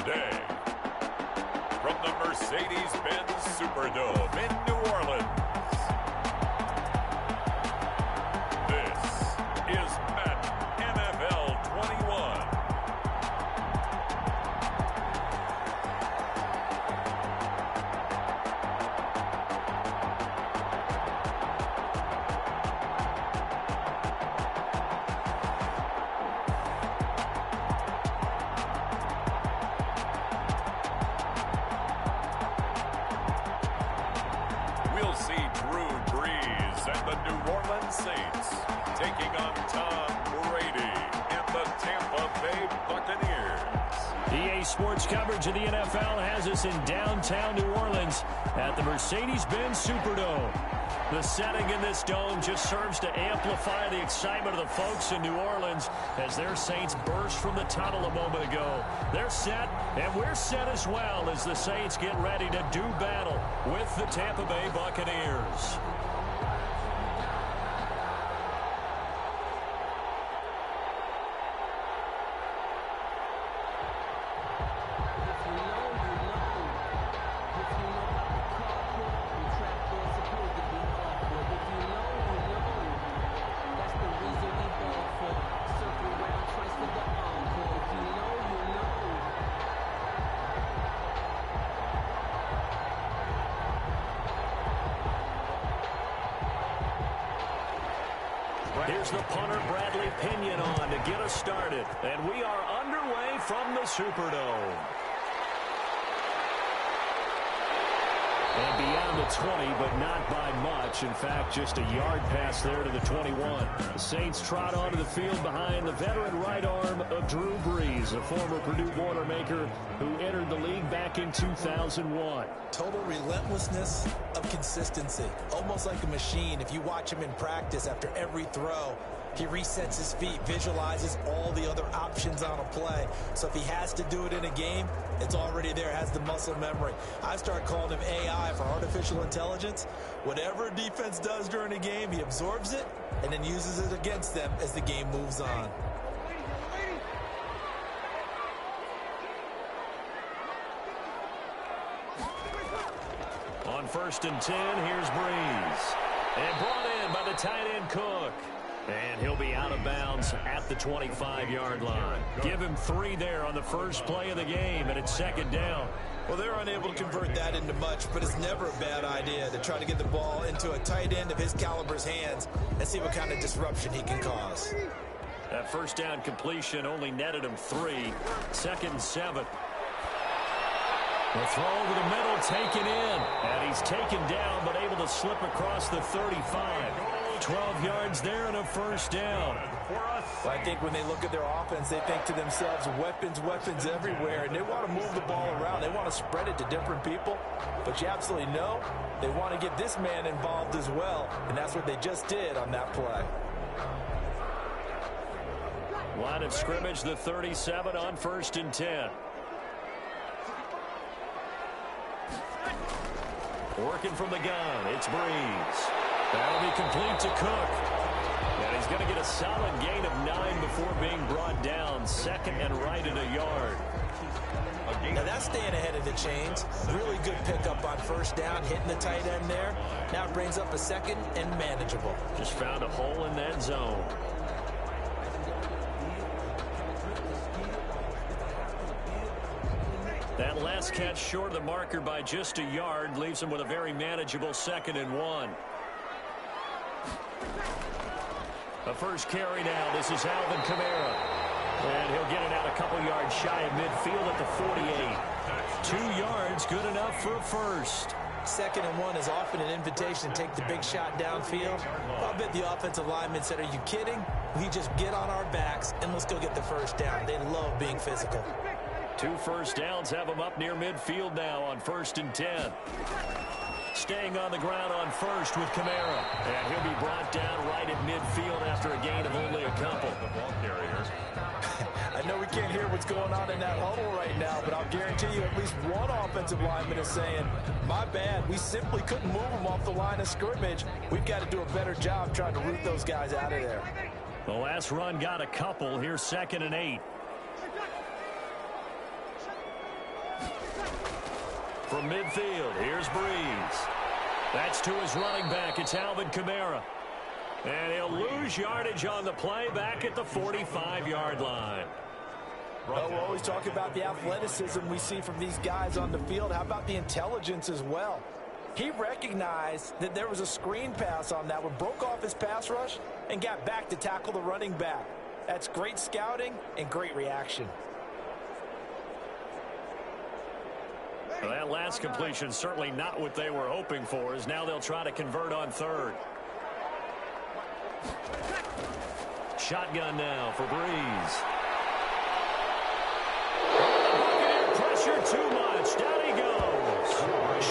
Today, from the Mercedes-Benz Superdome in New Orleans, this is Madden NFL 21. We'll see Drew Brees and the New Orleans Saints taking on Tom Brady and the Tampa Bay Buccaneers. EA Sports coverage of the NFL has us in downtown New Orleans at the Mercedes-Benz Superdome. The setting in this dome just serves to amplify the excitement of the folks in New Orleans as their Saints burst from the tunnel a moment ago. They're set, and we're set as well as the Saints get ready to do battle with the Tampa Bay Buccaneers. Here's the punter, Bradley Pinion, on to get us started. And we are underway from the Superdome. And beyond the 20, but not by much. In fact, just a yard pass there to the 21. The Saints trot onto the field behind the veteran right arm of Drew Brees, a former Purdue Boilermaker who entered the league back in 2001. Total relentlessness of consistency. Almost like a machine. If you watch him in practice, after every throw, he resets his feet, visualizes all the other options on a play. So if he has to do it in a game, it's already there, has the muscle memory. I start calling him AI for artificial intelligence. Whatever a defense does during a game, he absorbs it and then uses it against them as the game moves on. On 1st and 10, here's Brees. And brought in by the tight end Cook. And he'll be out of bounds at the 25-yard line. Give him 3 there on the first play of the game, and it's 2nd down. Well, they're unable to convert that into much, but it's never a bad idea to try to get the ball into a tight end of his caliber's hands and see what kind of disruption he can cause. That first down completion only netted him 3. 2nd and 7. The throw over the middle, taken in. And he's taken down, but able to slip across the 35. 12 yards there and a 1st down. Well, I think when they look at their offense, they think to themselves, weapons, weapons everywhere. And they want to move the ball around. They want to spread it to different people. But you absolutely know they want to get this man involved as well. And that's what they just did on that play. Line of scrimmage, the 37 on 1st and 10. Working from the gun, it's Brees. That'll be complete to Cook. And he's going to get a solid gain of 9 before being brought down. 2nd and right at a yard. Now that's staying ahead of the chains. Really good pickup on 1st down, hitting the tight end there. Now it brings up a 2nd and manageable. Just found a hole in that zone. That last catch short of the marker by just a yard leaves him with a very manageable 2nd and 1. The first carry now. This is Alvin Kamara. And he'll get it out a couple yards shy of midfield at the 48. 2 yards, good enough for a first. 2nd and 1 is often an invitation to take the big shot downfield. Well, I bet the offensive lineman said, are you kidding? We just get on our backs and let's go get the 1st down. They love being physical. 2 first downs have him up near midfield now on 1st and 10. Staying on the ground on 1st with Kamara. And he'll be brought down right at midfield after a gain of only a couple. I know we can't hear what's going on in that huddle right now, but I'll guarantee you at least one offensive lineman is saying, my bad, we simply couldn't move them off the line of scrimmage. We've got to do a better job trying to root those guys out of there. The last run got a couple. Here's 2nd and 8. From midfield, here's Breeze. That's to his running back. It's Alvin Kamara. And he'll lose yardage on the play back at the 45-yard line. Well, we're always talking about the athleticism we see from these guys on the field. How about the intelligence as well? He recognized that there was a screen pass on that one, broke off his pass rush, and got back to tackle the running back. That's great scouting and great reaction. Well, that last completion certainly not what they were hoping for, as now they'll try to convert on third. Shotgun now for Breeze. Pressure too much. Down he goes.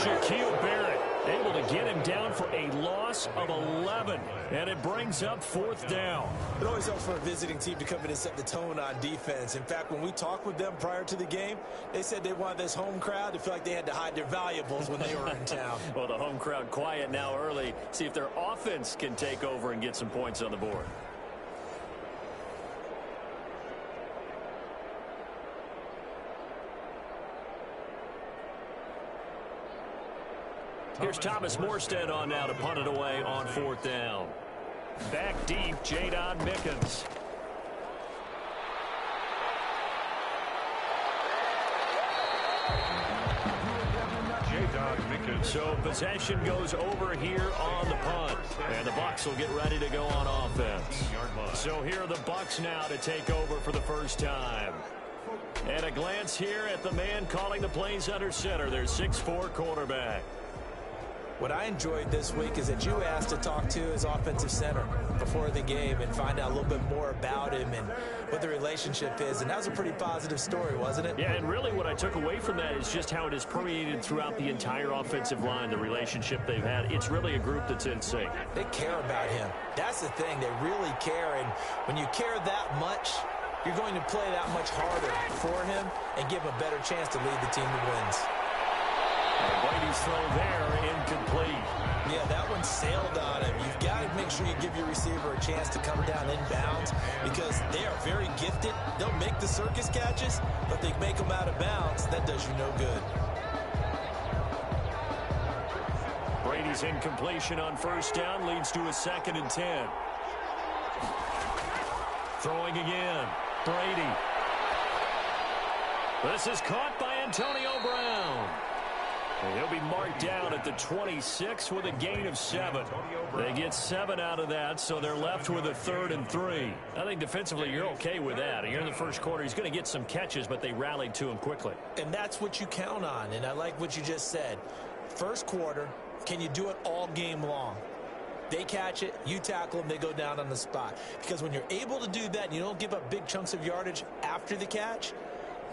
Shaquille Barrett able to get him down for a loss of 11. And it brings up fourth down. It always helps for a visiting team to come in and set the tone on defense. In fact, when we talked with them prior to the game, they said they wanted this home crowd to feel like they had to hide their valuables when they were in town. Well, the home crowd quiet now early. See if their offense can take over and get some points on the board. Here's Thomas Morstead on now to punt it away on fourth down. Back deep, Jadon Mickens. So possession goes over here on the punt. And the Bucs will get ready to go on offense. So here are the Bucs now to take over for the first time. And a glance here at the man calling the plays under center, their 6'4" quarterback. What I enjoyed this week is that you asked to talk to his offensive center before the game and find out a little bit more about him and what the relationship is. And that was a pretty positive story, wasn't it? Yeah, and really what I took away from that is just how it is permeated throughout the entire offensive line, the relationship they've had. It's really a group that's in sync. They care about him. That's the thing. They really care. And when you care that much, you're going to play that much harder for him and give him a better chance to lead the team to wins. Brady's throw there, incomplete. Yeah, that one sailed on him. You've got to make sure you give your receiver a chance to come down inbounds because they are very gifted. They'll make the circus catches, but they make them out of bounds. That does you no good. Brady's incompletion on first down leads to a 2nd and 10. Throwing again. Brady. This is caught by Antonio Brown. And he'll be marked down at the 26 with a gain of 7. They get 7 out of that, so they're left with a 3rd and 3. I think defensively you're okay with that. Here in the first quarter, he's going to get some catches, but they rallied to him quickly. And that's what you count on, and I like what you just said. First quarter, can you do it all game long? They catch it, you tackle them, they go down on the spot. Because when you're able to do that and you don't give up big chunks of yardage after the catch,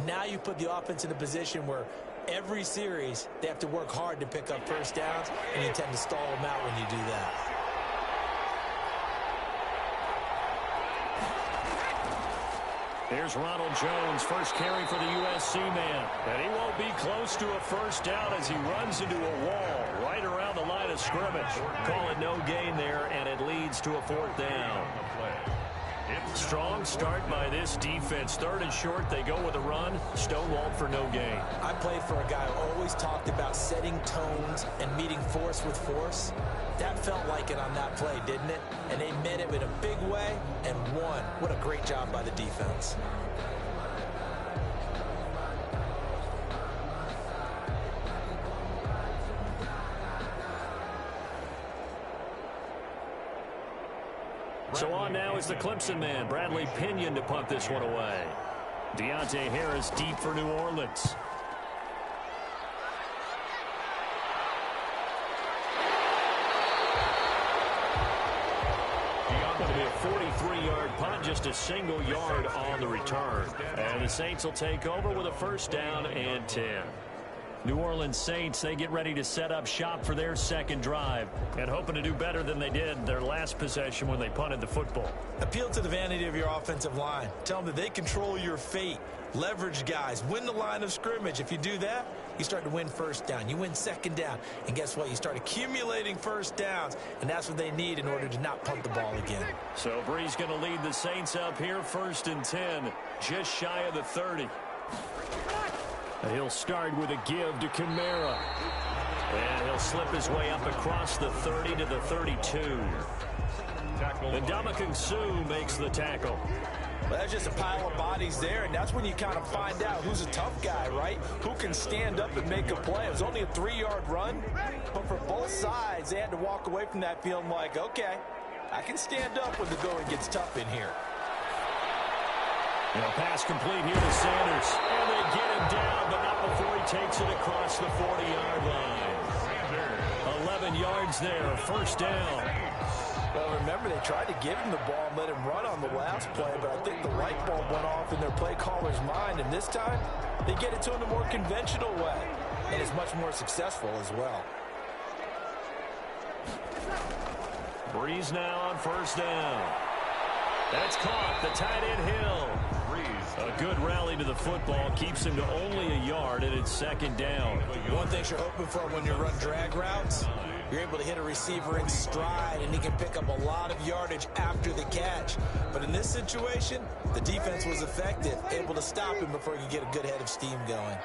now you put the offense in a position where every series, they have to work hard to pick up first downs, and you tend to stall them out when you do that. Here's Ronald Jones, first carry for the USC man. And he won't be close to a first down as he runs into a wall right around the line of scrimmage. Call it no gain there, and it leads to a 4th down. Strong start by this defense. 3rd and short, they go with a run. Stonewalled for no gain. I played for a guy who always talked about setting tones and meeting force with force. That felt like it on that play, didn't it? And they met it in a big way and won. What a great job by the defense. So on now is the Clemson man, Bradley Pinion, to punt this one away. Deontay Harris deep for New Orleans. Going to be a 43-yard punt, just a single yard on the return. And the Saints will take over with a 1st down and 10. New Orleans Saints, they get ready to set up shop for their 2nd drive and hoping to do better than they did their last possession when they punted the football. Appeal to the vanity of your offensive line. Tell them that they control your fate. Leverage guys. Win the line of scrimmage. If you do that, you start to win first down. You win 2nd down. And guess what? You start accumulating first downs. And that's what they need in order to not punt the ball again. So Breeze going to lead the Saints up here, 1st and 10, just shy of the 30. He'll start with a give to Kamara. And he'll slip his way up across the 30 to the 32. And Ndamukong Suh makes the tackle. Well, that's just a pile of bodies there, and that's when you kind of find out who's a tough guy, right? Who can stand up and make a play. It was only a 3-yard run, but for both sides, they had to walk away from that feeling like, okay, I can stand up when the going gets tough in here. And a pass complete here to Sanders. And they get him down, but not before he takes it across the 40-yard line. 11 yards there, first down. Well, remember, they tried to give him the ball and let him run on the last play, but I think the light bulb went off in their play caller's mind, and this time they get it to him the more conventional way, and it's much more successful as well. Breeze now on first down. That's caught. The tight end Hill. A good rally to the football keeps him to only a yard, and it's second down. One thing you're hoping for when you run drag routes, you're able to hit a receiver in stride, and he can pick up a lot of yardage after the catch. But in this situation, the defense was effective, able to stop him before he could get a good head of steam going.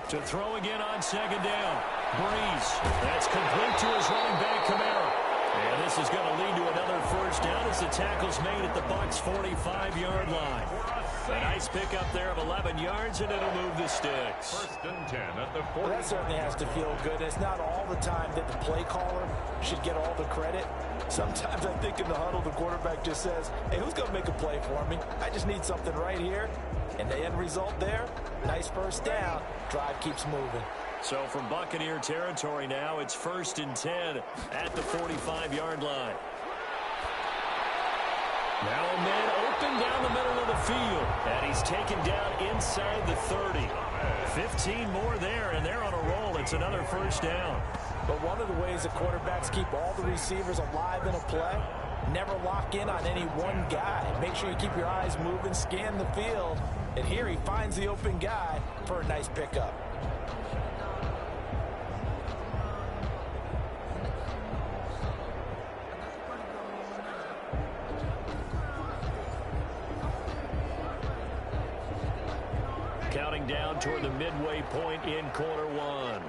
To throw again on second down. Breeze. That's complete to his running back, Kamara. And this is going to lead to another first down as the tackle's made at the Bucs' 45-yard line. A nice pickup there of 11 yards, and it'll move the sticks. First and 10 at the 40. Well, that certainly has to feel good. It's not all the time that the play caller should get all the credit. Sometimes I think in the huddle, the quarterback just says, hey, who's going to make a play for me? I just need something right here. And the end result there, nice first down. Drive keeps moving. So from Buccaneer territory now, it's first and 10 at the 45-yard line. Now a man open down the middle of the field, and he's taken down inside the 30. 15 more there, and they're on a roll. It's another first down. But one of the ways the quarterbacks keep all the receivers alive in a play, never lock in on any one guy. Make sure you keep your eyes moving, scan the field, and here he finds the open guy for a nice pickup. Counting down toward the midway point in quarter one.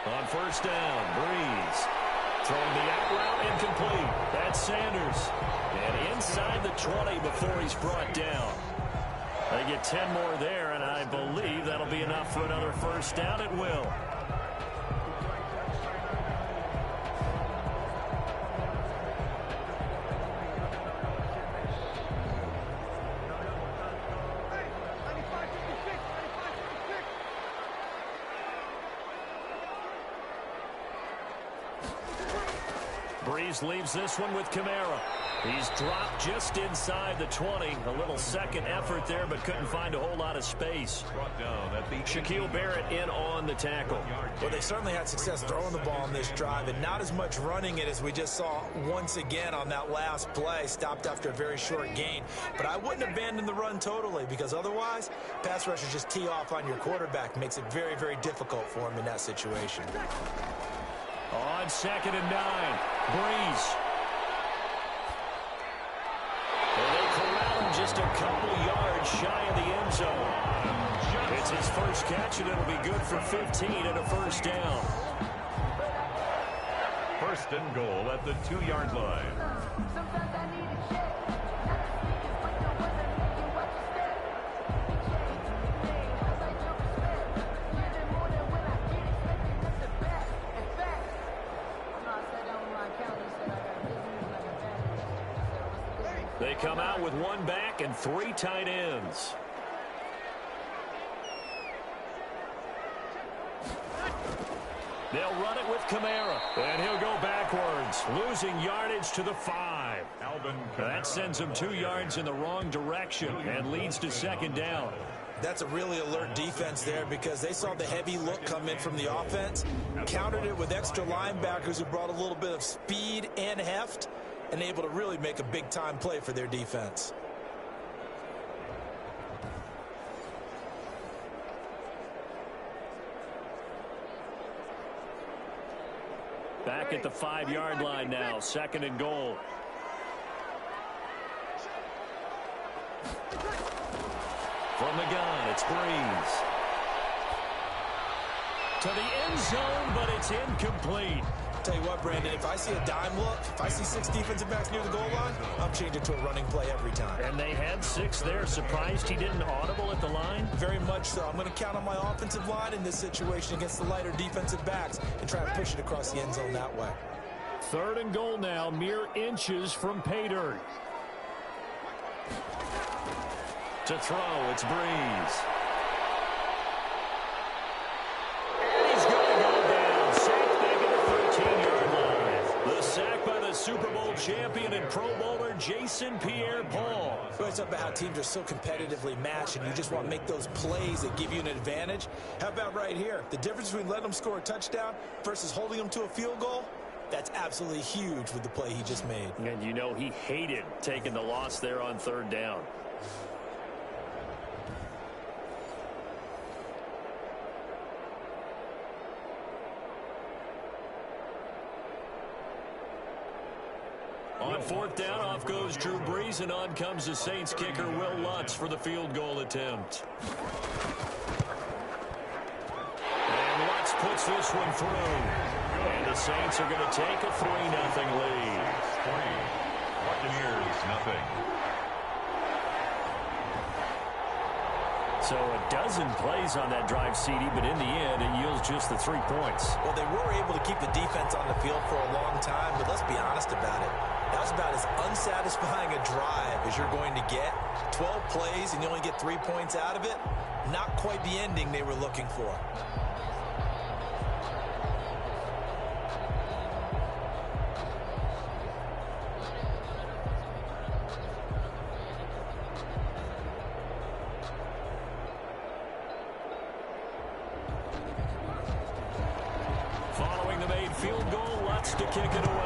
On first down, Breeze. Throwing the out route incomplete. That's Sanders. And inside the 20 before he's brought down. They get 10 more there, and I believe that'll be enough for another first down. It will. Breeze leaves this one with Kamara. He's dropped just inside the 20. A little second effort there, but couldn't find a whole lot of space. Shaquille Barrett in on the tackle. Well, they certainly had success throwing the ball on this drive, and not as much running it as we just saw once again on that last play. Stopped after a very short gain. But I wouldn't abandon the run totally, because otherwise, pass rushers just tee off on your quarterback. Makes it very, very difficult for him in that situation. On second and 9, Breeze. And they corral him just a couple yards shy of the end zone. It's his first catch, and it'll be good for 15 and a first down. First and goal at the 2-yard line. They come out with one back and 3 tight ends. They'll run it with Kamara, and he'll go backwards, losing yardage to the 5. That sends him 2 yards in the wrong direction and leads to second down. That's a really alert defense there, because they saw the heavy look come in from the offense, countered it with extra linebackers who brought a little bit of speed and heft, and able to really make a big-time play for their defense. Back at the 5-yard line now, 2nd and goal. From the gun, it's Breeze. To the end zone, but it's incomplete. Tell you what, Brandon, if I see a dime look, if I see 6 defensive backs near the goal line, I'm changing to a running play every time. And they had 6 there. Surprised he didn't audible at the line? Very much so. I'm going to count on my offensive line in this situation against the lighter defensive backs and try and push it across the end zone that way. 3rd and goal now, mere inches from pay dirt. To throw, it's Breeze. And he's going to go down. Sacked back at the 13-yard line. The sack by the Super Bowl champion and Pro Bowler Jason Pierre-Paul. It's about how teams are so competitively matched, and you just want to make those plays that give you an advantage. How about right here? The difference between letting them score a touchdown versus holding them to a field goal? That's absolutely huge with the play he just made. And you know he hated taking the loss there on 3rd down. On 4th down, off goes Drew Brees, and on comes the Saints kicker, Will Lutz, for the field goal attempt. And Lutz puts this one through. And the Saints are going to take a 3-0 lead. 3, Buccaneers, nothing. So a dozen plays on that drive, CD, but in the end, it yields just the 3 points. Well, they were able to keep the defense on the field for a long time, but let's be honest about it. That was about as unsatisfying a drive as you're going to get. 12 plays and you only get 3 points out of it. Not quite the ending they were looking for. Following the made field goal, Lutz to kick it away.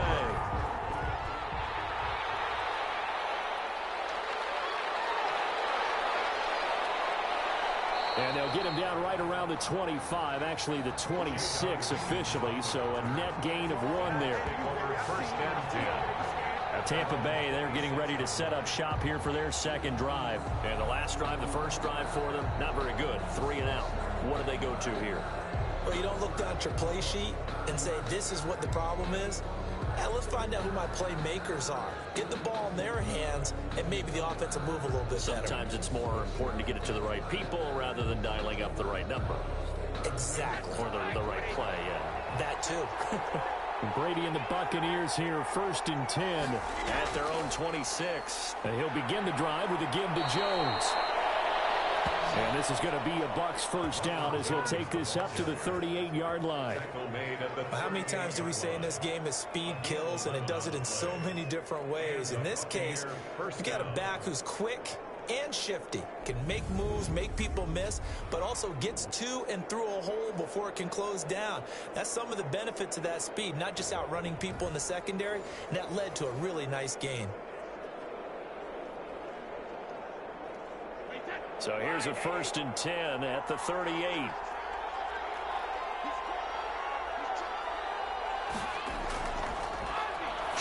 And they'll get him down right around the 25, actually the 26 officially, so a net gain of 1 there. 1st and 10. Tampa Bay, they're getting ready to set up shop here for their 2nd drive. And the last drive, the first drive for them, not very good. 3 and out. What do they go to here? Well, you don't look down at your play sheet and say, this is what the problem is. Let's find out who my playmakers are. Get the ball in their hands, and maybe the offense will move a little bit better. Sometimes it's more important to get it to the right people rather than dialing up the right number. Exactly. Or the right play, yeah. That too. Brady and the Buccaneers here, 1st and 10 at their own 26. And he'll begin the drive with a give to Jones. And this is going to be a Bucs 1st down as he'll take this up to the 38-yard line. How many times do we say in this game that speed kills, and it does it in so many different ways? In this case, you got a back who's quick and shifty, can make moves, make people miss, but also gets to and through a hole before it can close down. That's some of the benefits of that speed, not just outrunning people in the secondary, and that led to a really nice gain. So here's a 1st and 10 at the 38.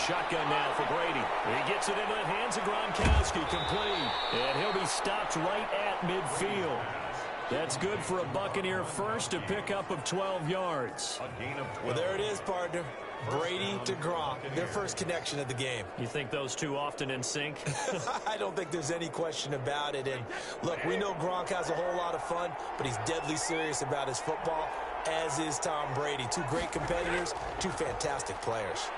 Shotgun now for Brady. He gets it into the hands of Gronkowski, complete. And he'll be stopped right at midfield. That's good for a Buccaneer first, a pickup of 12 yards. Well, there it is, partner. Brady to Gronk, their first connection of the game. You think those two often in sync? I don't think there's any question about it. And look, we know Gronk has a whole lot of fun, but he's deadly serious about his football, as is Tom Brady. 2 great competitors, 2 fantastic players.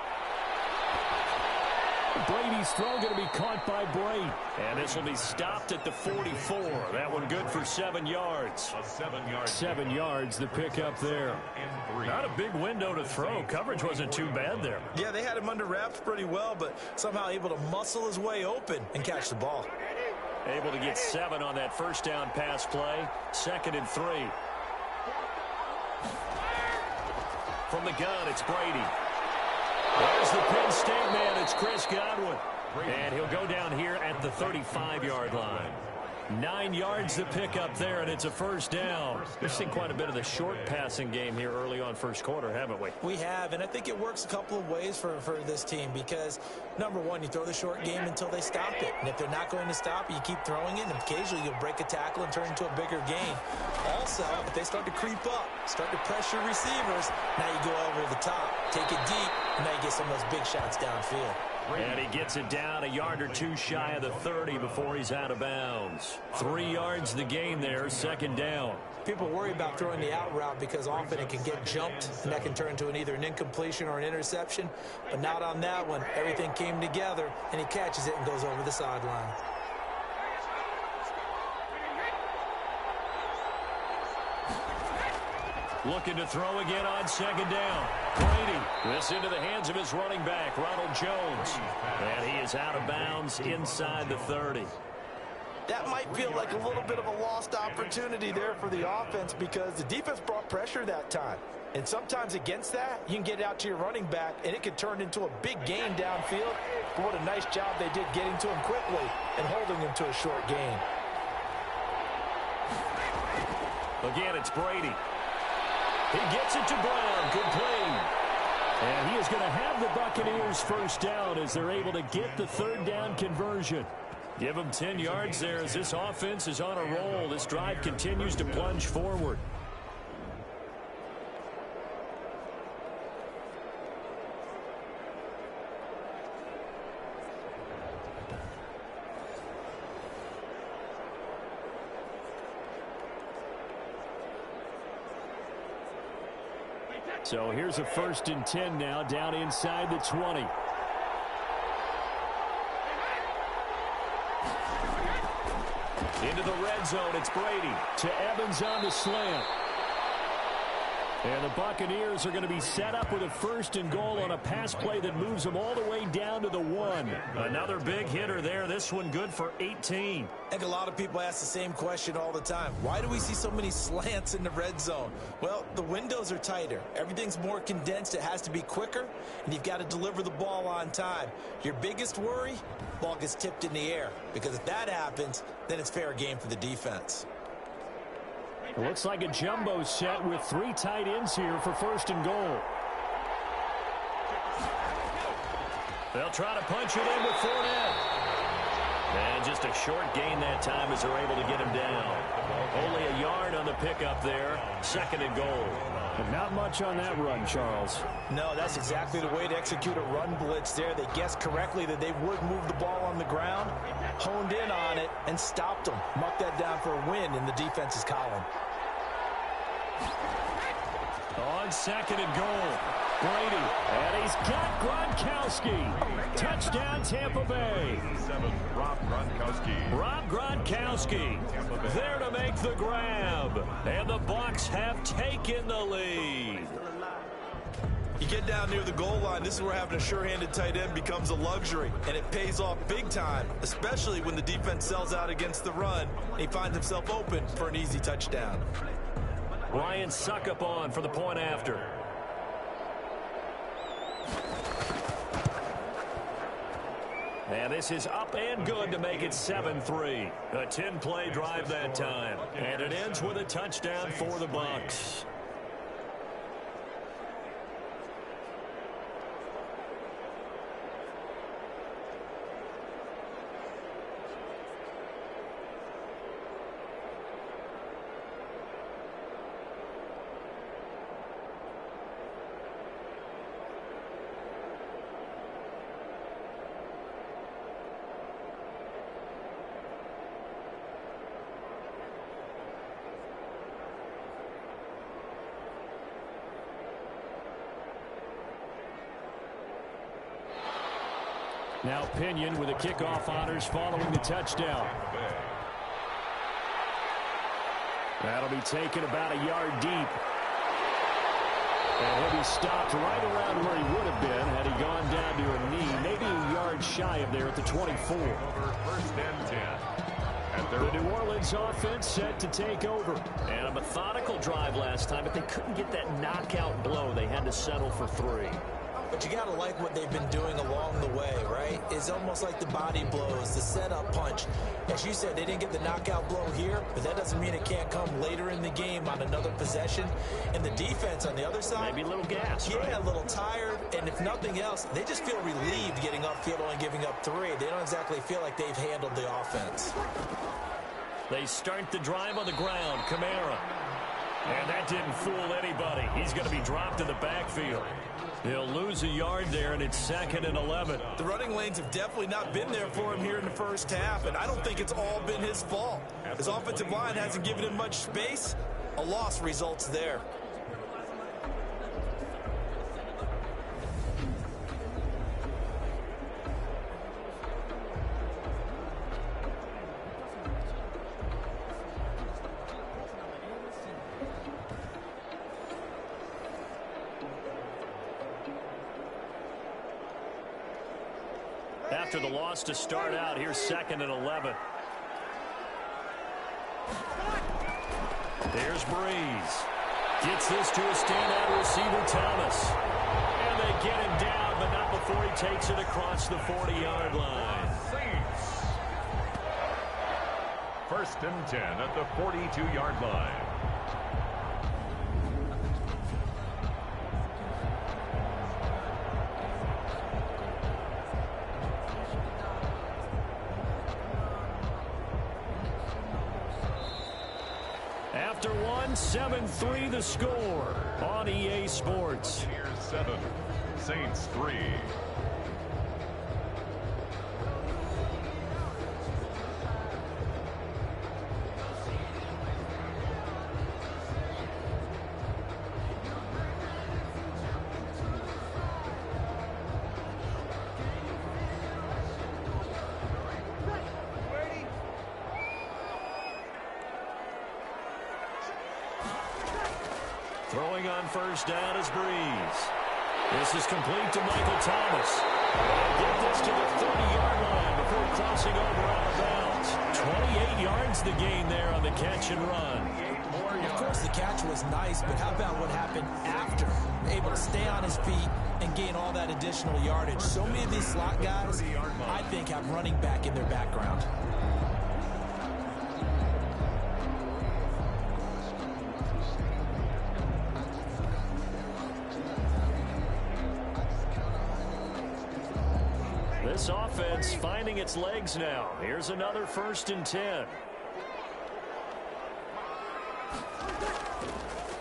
Brady's throw going to be caught by Bray. And this will be stopped at the 44. That one good for 7 yards. 7 yards, the pickup there. Not a big window to throw. Coverage wasn't too bad there. Yeah, they had him under wraps pretty well, but somehow able to muscle his way open and catch the ball. Able to get 7 on that 1st down pass play. 2nd and 3. From the gun, it's Brady. There's the Penn State man. It's Chris Godwin. And he'll go down here at the 35-yard line. 9 yards to pick up there, and it's a first down. We've seen quite a bit of the short passing game here early on first quarter, haven't we? We have, and I think it works a couple of ways for this team because, number one, you throw the short game until they stop it. And if they're not going to stop it, you keep throwing it, and occasionally you'll break a tackle and turn into a bigger gain. Also, if they start to creep up, start to pressure receivers, now you go over the top, take it deep, and now you get some of those big shots downfield. And he gets it down a yard or two shy of the 30 before he's out of bounds. 3 yards the gain there, second down. People worry about throwing the out route because often it can get jumped, and that can turn into either an incompletion or an interception. But not on that one. Everything came together, and he catches it and goes over the sideline. Looking to throw again on second down. Brady, this into the hands of his running back, Ronald Jones. And he is out of bounds inside the 30. That might feel like a little bit of a lost opportunity there for the offense because the defense brought pressure that time. And sometimes against that, you can get out to your running back, and it can turn into a big gain downfield. But what a nice job they did getting to him quickly and holding him to a short gain. Again, it's Brady. He gets it to Brown. Good play. And he is going to have the Buccaneers first down as they're able to get the third down conversion. Give them 10 yards there as this offense is on a roll. This drive continues to plunge forward. So here's a 1st and 10 now down inside the 20. Into the red zone, it's Brady to Evans on the slant. And the Buccaneers are going to be set up with a 1st and goal on a pass play that moves them all the way down to the 1. Another big hitter there. This one good for 18. I think a lot of people ask the same question all the time. Why do we see so many slants in the red zone? Well, the windows are tighter. Everything's more condensed. It has to be quicker, and you've got to deliver the ball on time. Your biggest worry, ball gets tipped in the air, because if that happens, then it's fair game for the defense. Looks like a jumbo set with 3 tight ends here for 1st and goal. They'll try to punch it in with Fournette. And just a short gain that time as they're able to get him down. Only a yard on the pickup there. 2nd and goal. But not much on that run, Charles. No, that's exactly the way to execute a run blitz there. They guessed correctly that they would move the ball on the ground, honed in on it, and stopped them. Marked that down for a win in the defense's column. On 2nd and goal, Brady, and he's got Gronkowski. Touchdown, Tampa Bay. Rob Gronkowski there to make the grab, and the Bucs have taken the lead. You get down near the goal line, this is where having a sure-handed tight end becomes a luxury, and it pays off big time, especially when the defense sells out against the run, and he finds himself open for an easy touchdown. Ryan Suckup on for the point after. And this is up and good to make it 7-3. A 10-play drive that time. And it ends with a touchdown for the Bucs. Now Pinion with the kickoff honors following the touchdown. That'll be taken about a yard deep. And he'll be stopped right around where he would have been had he gone down to a knee, maybe a yard shy of there at the 24. 1st and 10. The New Orleans offense set to take over. And a methodical drive last time, but they couldn't get that knockout blow. They had to settle for 3. But you got to like what they've been doing along the way, right? It's almost like the body blows, the setup punch. As you said, they didn't get the knockout blow here, but that doesn't mean it can't come later in the game on another possession. And the defense on the other side, maybe a little gas, yeah, right? a little tired. And if nothing else, they just feel relieved getting upfield and giving up 3. They don't exactly feel like they've handled the offense. They start the drive on the ground. Kamara. And that didn't fool anybody. He's going to be dropped in the backfield. He'll lose a yard there, and it's 2nd and 11. The running lanes have definitely not been there for him here in the first half, and I don't think it's all been his fault. His offensive line hasn't given him much space. A loss results there. After the loss to start out, here's 2nd and 11. There's Breeze. Gets this to a standout receiver, Thomas. And they get him down, but not before he takes it across the 40-yard line. First and 10 at the 42-yard line. After 7-3 the score on EA Sports. Buccaneers 7, Saints 3. Throwing on first down is Breeze. This is complete to Michael Thomas. Get this to the 30-yard line before crossing over out of bounds. 28 yards the gain there on the catch and run. Of course, the catch was nice, but how about what happened after? Able to stay on his feet and gain all that additional yardage. So many of these slot guys, I think, have running back in their background. This offense finding its legs now. Here's another 1st and 10.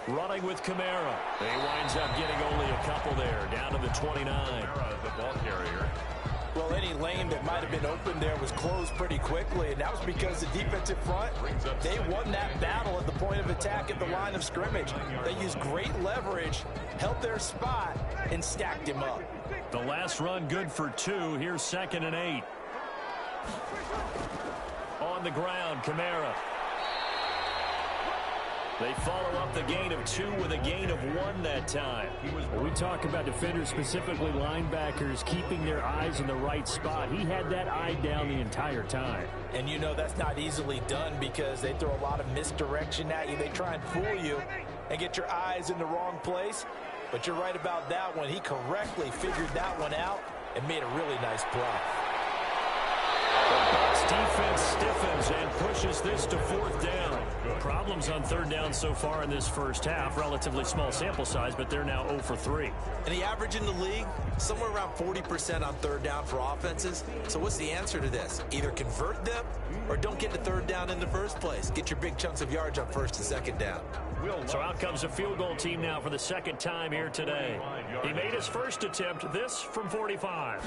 Running with Kamara. He winds up getting only a couple there, down to the 29. Kamara, the ball carrier. Well, any lane that might have been open there was closed pretty quickly, and that was because the defensive front, they won that battle at the point of attack at the line of scrimmage. They used great leverage, held their spot, and stacked him up. The last run good for 2. Here's 2nd and 8. On the ground, Kamara. They follow up the gain of 2 with a gain of 1 that time. We talk about defenders, specifically linebackers, keeping their eyes in the right spot. He had that eye down the entire time. And you know that's not easily done because they throw a lot of misdirection at you. They try and fool you and get your eyes in the wrong place. But you're right about that one. He correctly figured that one out and made a really nice play. The Bucs defense stiffens and pushes this to 4th down. Problems on 3rd down so far in this first half. Relatively small sample size, but they're now 0 for 3. And the average in the league, somewhere around 40% on 3rd down for offenses. So what's the answer to this? Either convert them or don't get to 3rd down in the first place. Get your big chunks of yards on 1st and 2nd down. So out comes a field goal team now for the 2nd time here today. He made his first attempt, this from 45.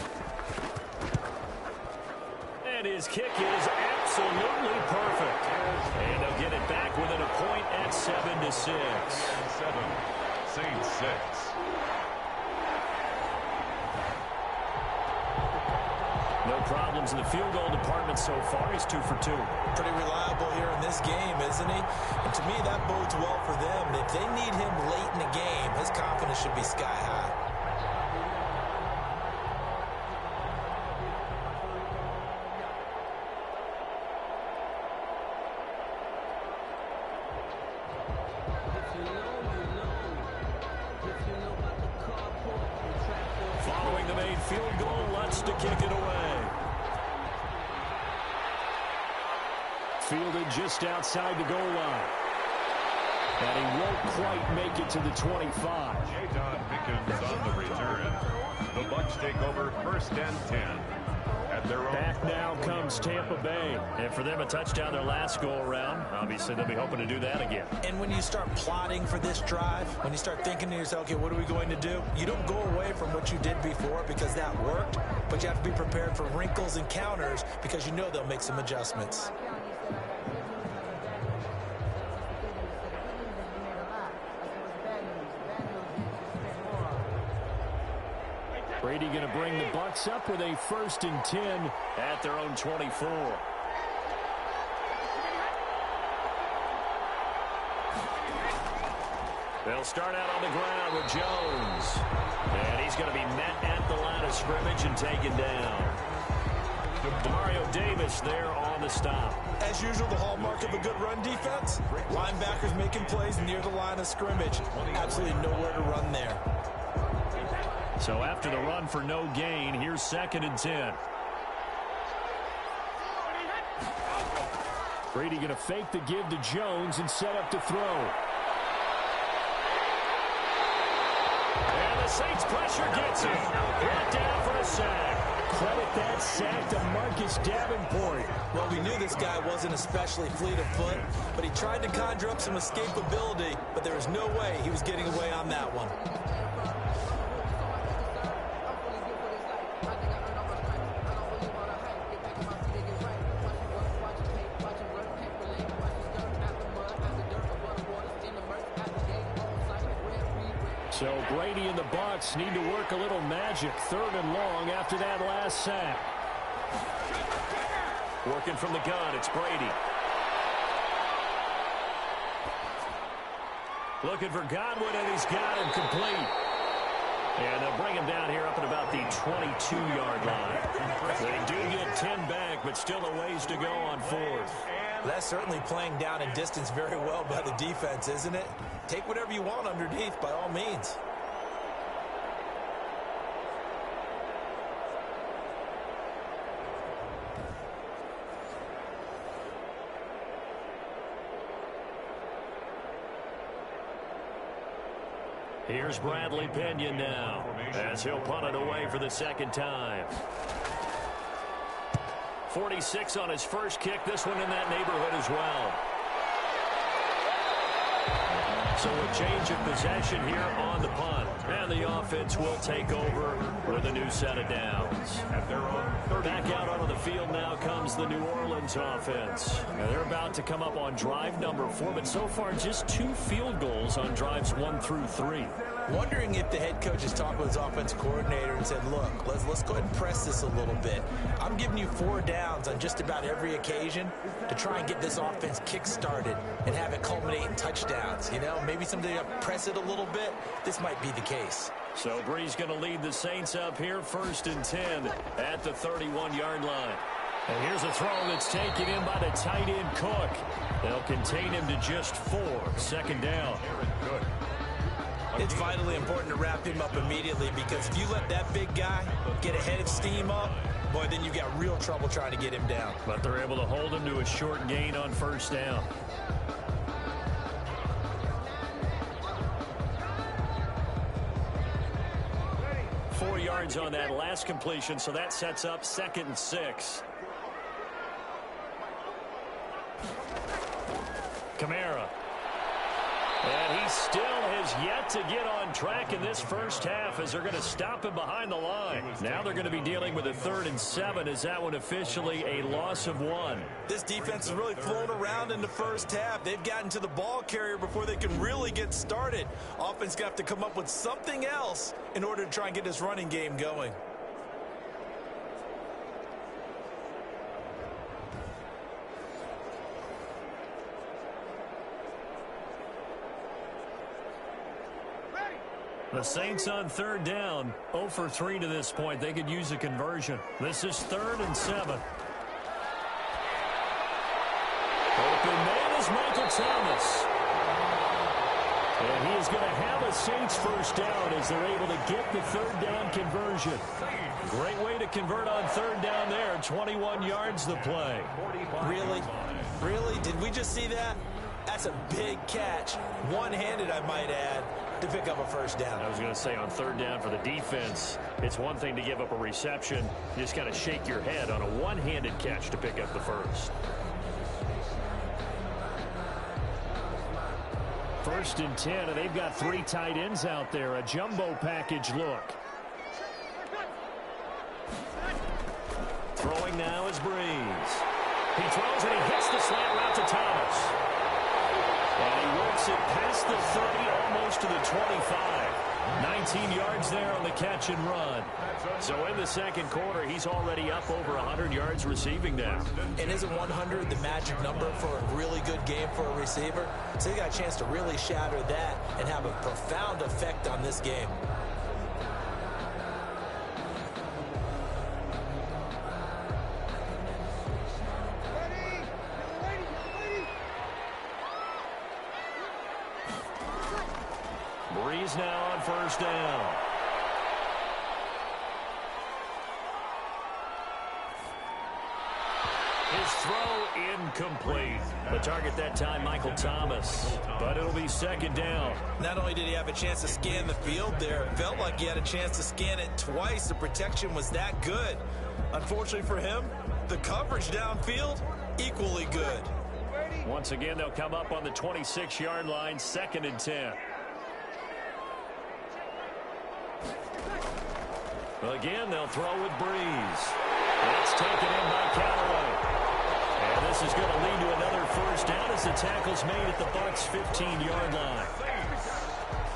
And his kick is absolutely perfect. And they'll get it back within a point at 7-6. 7, Saints 6. No problems in the field goal department so far. He's 2 for 2. Pretty reliable here in this game, isn't he? And to me, that bodes well for them. If they need him late in the game, his confidence should be sky high. field goal. Lutz to kick it away. Fielded just outside the goal line. And he won't quite make it to the 25. J-Don Pickens on the return. The Bucs take over 1st and 10. At their own. Back now comes Tampa Bay. And for them, a touchdown their last go-around. Obviously, they'll be hoping to do that again. And when you start plotting for this drive, when you start thinking to yourself, okay, what are we going to do? You don't go away from what you did before because that worked, but you have to be prepared for wrinkles and counters because you know they'll make some adjustments. Brady going to bring the Bucs up with a 1st and 10 at their own 24. They'll start out on the ground with Jones. And he's going to be met at the line of scrimmage and taken down. Mario Davis there on the stop. As usual, the hallmark of a good run defense, linebackers making plays near the line of scrimmage. Absolutely nowhere to run there. So after the run for no gain, here's 2nd and 10. Brady going to fake the give to Jones and set up to throw. And the Saints pressure gets him. Brought down for a sack. Credit that sack to Marcus Davenport. Well, we knew this guy wasn't especially fleet of foot, but he tried to conjure up some escapability, but there was no way he was getting away on that one. So Brady and the Bucs need to work a little magic. 3rd and long after that last sack. Working from the gun, it's Brady. Looking for Godwin, and he's got him complete. And they'll bring him down here up at about the 22-yard line. They do get 10 back, but still a ways to go on 4th. That's certainly playing down in distance very well by the defense, isn't it? Take whatever you want underneath by all means. Here's Bradley Pinion now as he'll punt it away for the 2nd time. 46 on his first kick. This one in that neighborhood as well. So a change of possession here on the punt. And the offense will take over with a new set of downs. At their own 30. Back out onto the field now comes the New Orleans offense. Now they're about to come up on drive number 4, but so far just 2 field goals on drives 1 through 3. Wondering if the head coach has talked with his offense coordinator and said, look, let's go ahead and press this a little bit. I'm giving you 4 downs on just about every occasion to try and get this offense kick-started and have it culminate in touchdowns. You know, maybe somebody to press it a little bit. This might be the case. So Bree's going to lead the Saints up here, 1st and 10 at the 31-yard line. And here's a throw that's taken in by the tight end Cook. They'll contain him to just 4. 2nd down. Good. It's vitally important to wrap him up immediately because if you let that big guy get a head of steam up, boy, then you've got real trouble trying to get him down. But they're able to hold him to a short gain on 1st down. Four yards on that last completion, so that sets up 2nd and 6. Kamara. And he still has yet to get on track in this first half as they're going to stop him behind the line. Now they're going to be dealing with a 3rd and 7 as that one officially a loss of 1. This defense is really flown around in the first half. They've gotten to the ball carrier before they can really get started. Offense got to come up with something else in order to try and get this running game going. The Saints on 3rd down, 0 for 3 to this point. They could use a conversion. This is 3rd and 7. Open man is Michael Thomas. And he is going to have a Saints first down as they're able to get the third down conversion. Great way to convert on third down there. 21 yards the play. Really? Really? Did we just see that? That's a big catch. One-handed, I might add, to pick up a first down. I was going to say on third down for the defense, it's one thing to give up a reception. You just got to shake your head on a one-handed catch to pick up the first. First and 10, and they've got 3 tight ends out there. A jumbo package look. Throwing now is Breeze. He throws and he hits the slant route to Thomas. And he works it past the 30, almost to the 25. 19 yards there on the catch and run. So in the second quarter, he's already up over 100 yards receiving now. And isn't 100 the magic number for a really good game for a receiver? So he got a chance to really shatter that and have a profound effect on this game. Breeze now on first down. His throw incomplete. The target that time, Michael Thomas. But it'll be second down. Not only did he have a chance to scan the field there, it felt like he had a chance to scan it twice. The protection was that good. Unfortunately for him, the coverage downfield, equally good. Once again, they'll come up on the 26-yard line, second and 10. Again, they'll throw with Breeze. It's taken in by Callaway. And this is going to lead to another first down as the tackle's made at the Bucs' 15-yard line.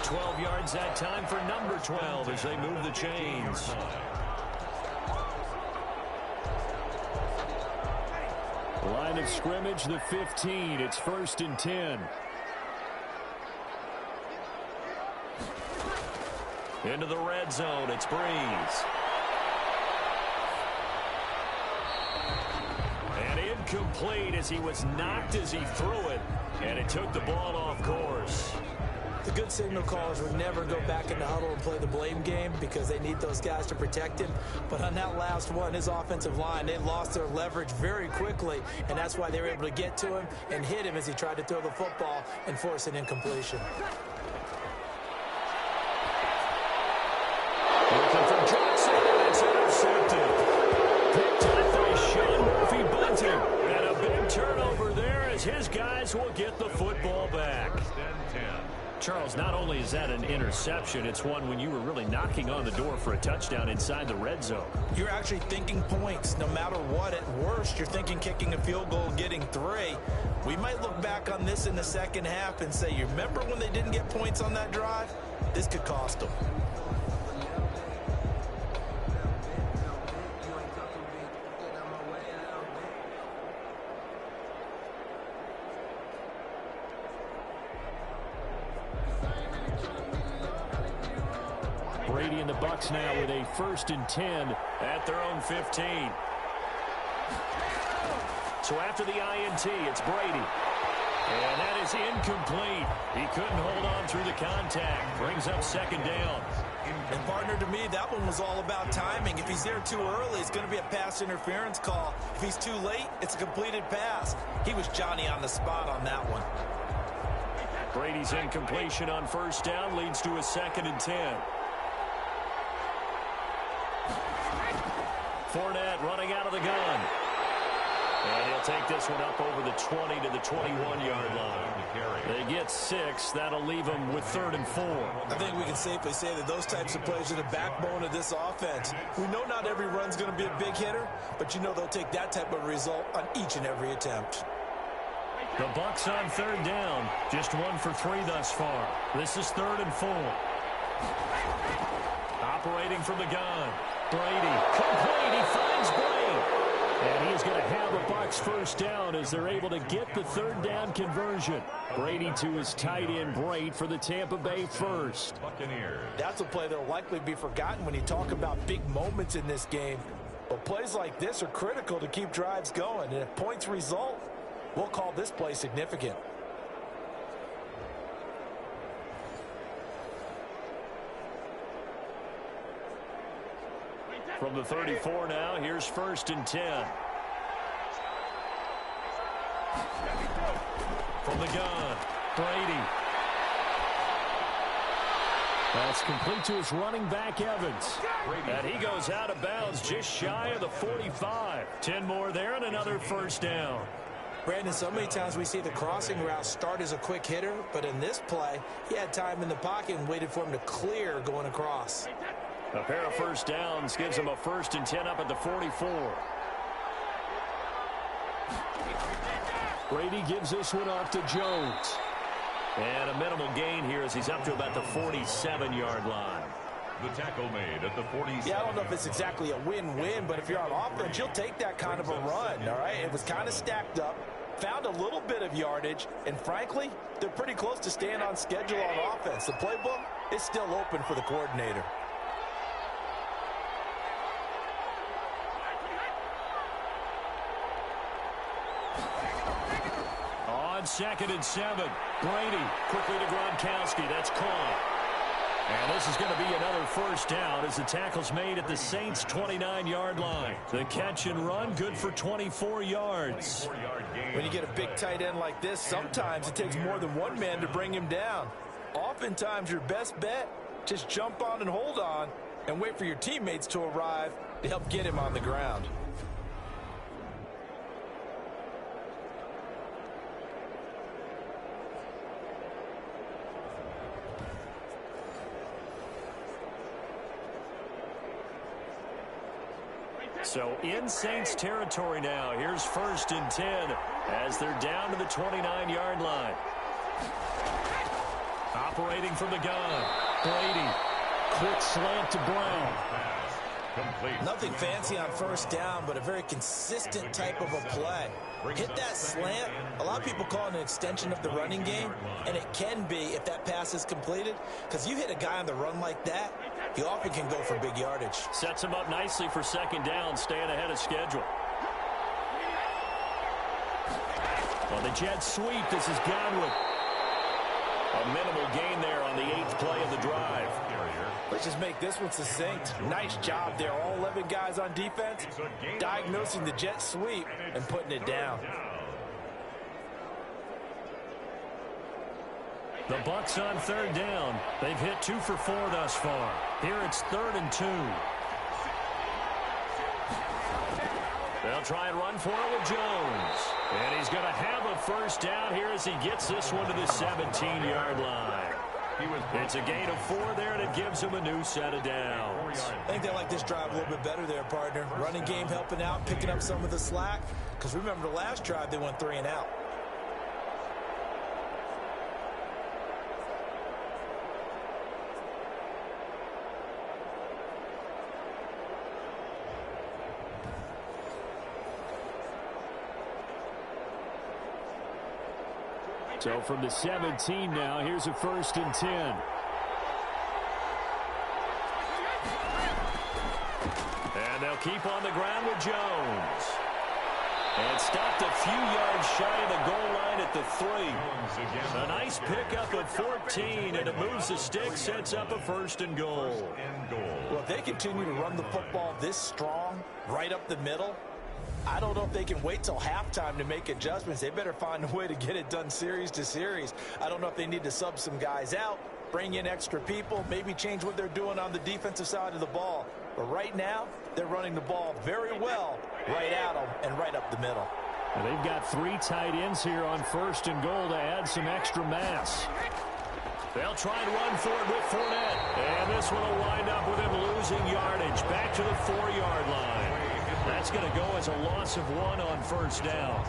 12 yards that time for number 12 as they move the chains. Line of scrimmage, the 15. It's first and 10. Into the red zone, it's Breeze. And incomplete as he was knocked as he threw it. And it took the ball off course. The good signal callers would never go back in the huddle and play the blame game because they need those guys to protect him. But on that last one, his offensive line, they lost their leverage very quickly, and that's why they were able to get to him and hit him as he tried to throw the football and force an incompletion. Looking for Johnson, and it's intercepted. Picked up by Sean Murphy Bunting. And a big turnover there as his guys will get the football back. Charles, not only is that an interception, it's one when you were really knocking on the door for a touchdown inside the red zone. You're actually thinking points no matter what. At worst, you're thinking kicking a field goal and getting 3. We might look back on this in the second half and say, you remember when they didn't get points on that drive? This could cost them. Brady and the Bucs now with a first and 10 at their own 15. So after the INT, it's Brady. And that is incomplete. He couldn't hold on through the contact. Brings up second down. And partner, to me, that one was all about timing. If he's there too early, it's going to be a pass interference call. If he's too late, it's a completed pass. He was Johnny on the spot on that one. Brady's incompletion on first down leads to a second and 10. Fournette running out of the gun. And he'll take this one up over the 20 to the 21-yard line. They get 6. That'll leave them with 3rd and 4. I think we can safely say that those types of plays are the backbone of this offense. We know not every run's going to be a big hitter, but you know they'll take that type of result on each and every attempt. The Bucs on 3rd down. Just 1 for 3 thus far. This is 3rd and 4. Operating from the gun. Brady, complete, he finds Brady. And he's going to have a Bucs first down as they're able to get the 3rd down conversion. Brady to his tight end, Brate, for the Tampa Bay first. Buccaneers. That's a play that will likely be forgotten when you talk about big moments in this game. But plays like this are critical to keep drives going. And if points result, we'll call this play significant. From the 34 now, here's 1st and 10. From the gun, Brady. That's complete to his running back, Evans. And he goes out of bounds just shy of the 45. 10 more there and another 1st down. Brandon, so many times we see the crossing route start as a quick hitter, but in this play, he had time in the pocket and waited for him to clear going across. A pair of 1st downs gives him a 1st and 10 up at the 44. Brady gives this one off to Jones. And a minimal gain here as he's up to about the 47-yard line. The tackle made at the 47. Yeah, I don't know if it's exactly a win-win, but if you're on offense, you'll take that kind of a run, all right? It was kind of stacked up, found a little bit of yardage, and frankly, they're pretty close to staying on schedule on offense. The playbook is still open for the coordinator. On 2nd and 7, Brady quickly to Gronkowski. That's caught. And this is going to be another 1st down as the tackle's made at the Saints' 29-yard line. The catch and run good for 24 yards. When you get a big tight end like this, sometimes it takes more than one man to bring him down. Oftentimes, your best bet, just jump on and hold on and wait for your teammates to arrive to help get him on the ground. So in Saints territory now. Here's 1st and 10 as they're down to the 29-yard line. Operating from the gun, Brady. Quick slant to Brown. Complete. Nothing fancy on 1st down, but a very consistent type of a play. Hit that slant. A lot of people call it an extension of the running game, and it can be if that pass is completed, because you hit a guy on the run like that, he often can go for big yardage. Sets him up nicely for 2nd down, staying ahead of schedule. On the jet sweep, this is Godwin. A minimal gain there on the 8th play of the drive. Let's just make this one succinct. Nice job there. All 11 guys on defense diagnosing the jet sweep and putting it down. The Bucs on 3rd down. They've hit 2 for 4 thus far. Here it's 3rd and 2. They'll try and run for it with Jones. And he's going to have a 1st down here as he gets this one to the 17-yard line. It's a gain of 4 there, and it gives him a new set of downs. I think they like this drive a little bit better there, partner. Running game helping out, picking up some of the slack. Because remember the last drive, they went 3 and out. So from the 17 now, here's a 1st and 10. And they'll keep on the ground with Jones. And stopped a few yards shy of the goal line at the 3. A nice pickup of 14, and it moves the stick, sets up a 1st and goal. Well, if they continue to run the football this strong, right up the middle, I don't know if they can wait till halftime to make adjustments. They better find a way to get it done series to series. I don't know if they need to sub some guys out, bring in extra people, maybe change what they're doing on the defensive side of the ball. But right now, they're running the ball very well right at them and right up the middle. Well, they've got 3 tight ends here on 1st and goal to add some extra mass. They'll try and run for it with Fournette. And this one will wind up with him losing yardage back to the 4-yard line. That's going to go as a loss of 1 on 1st down.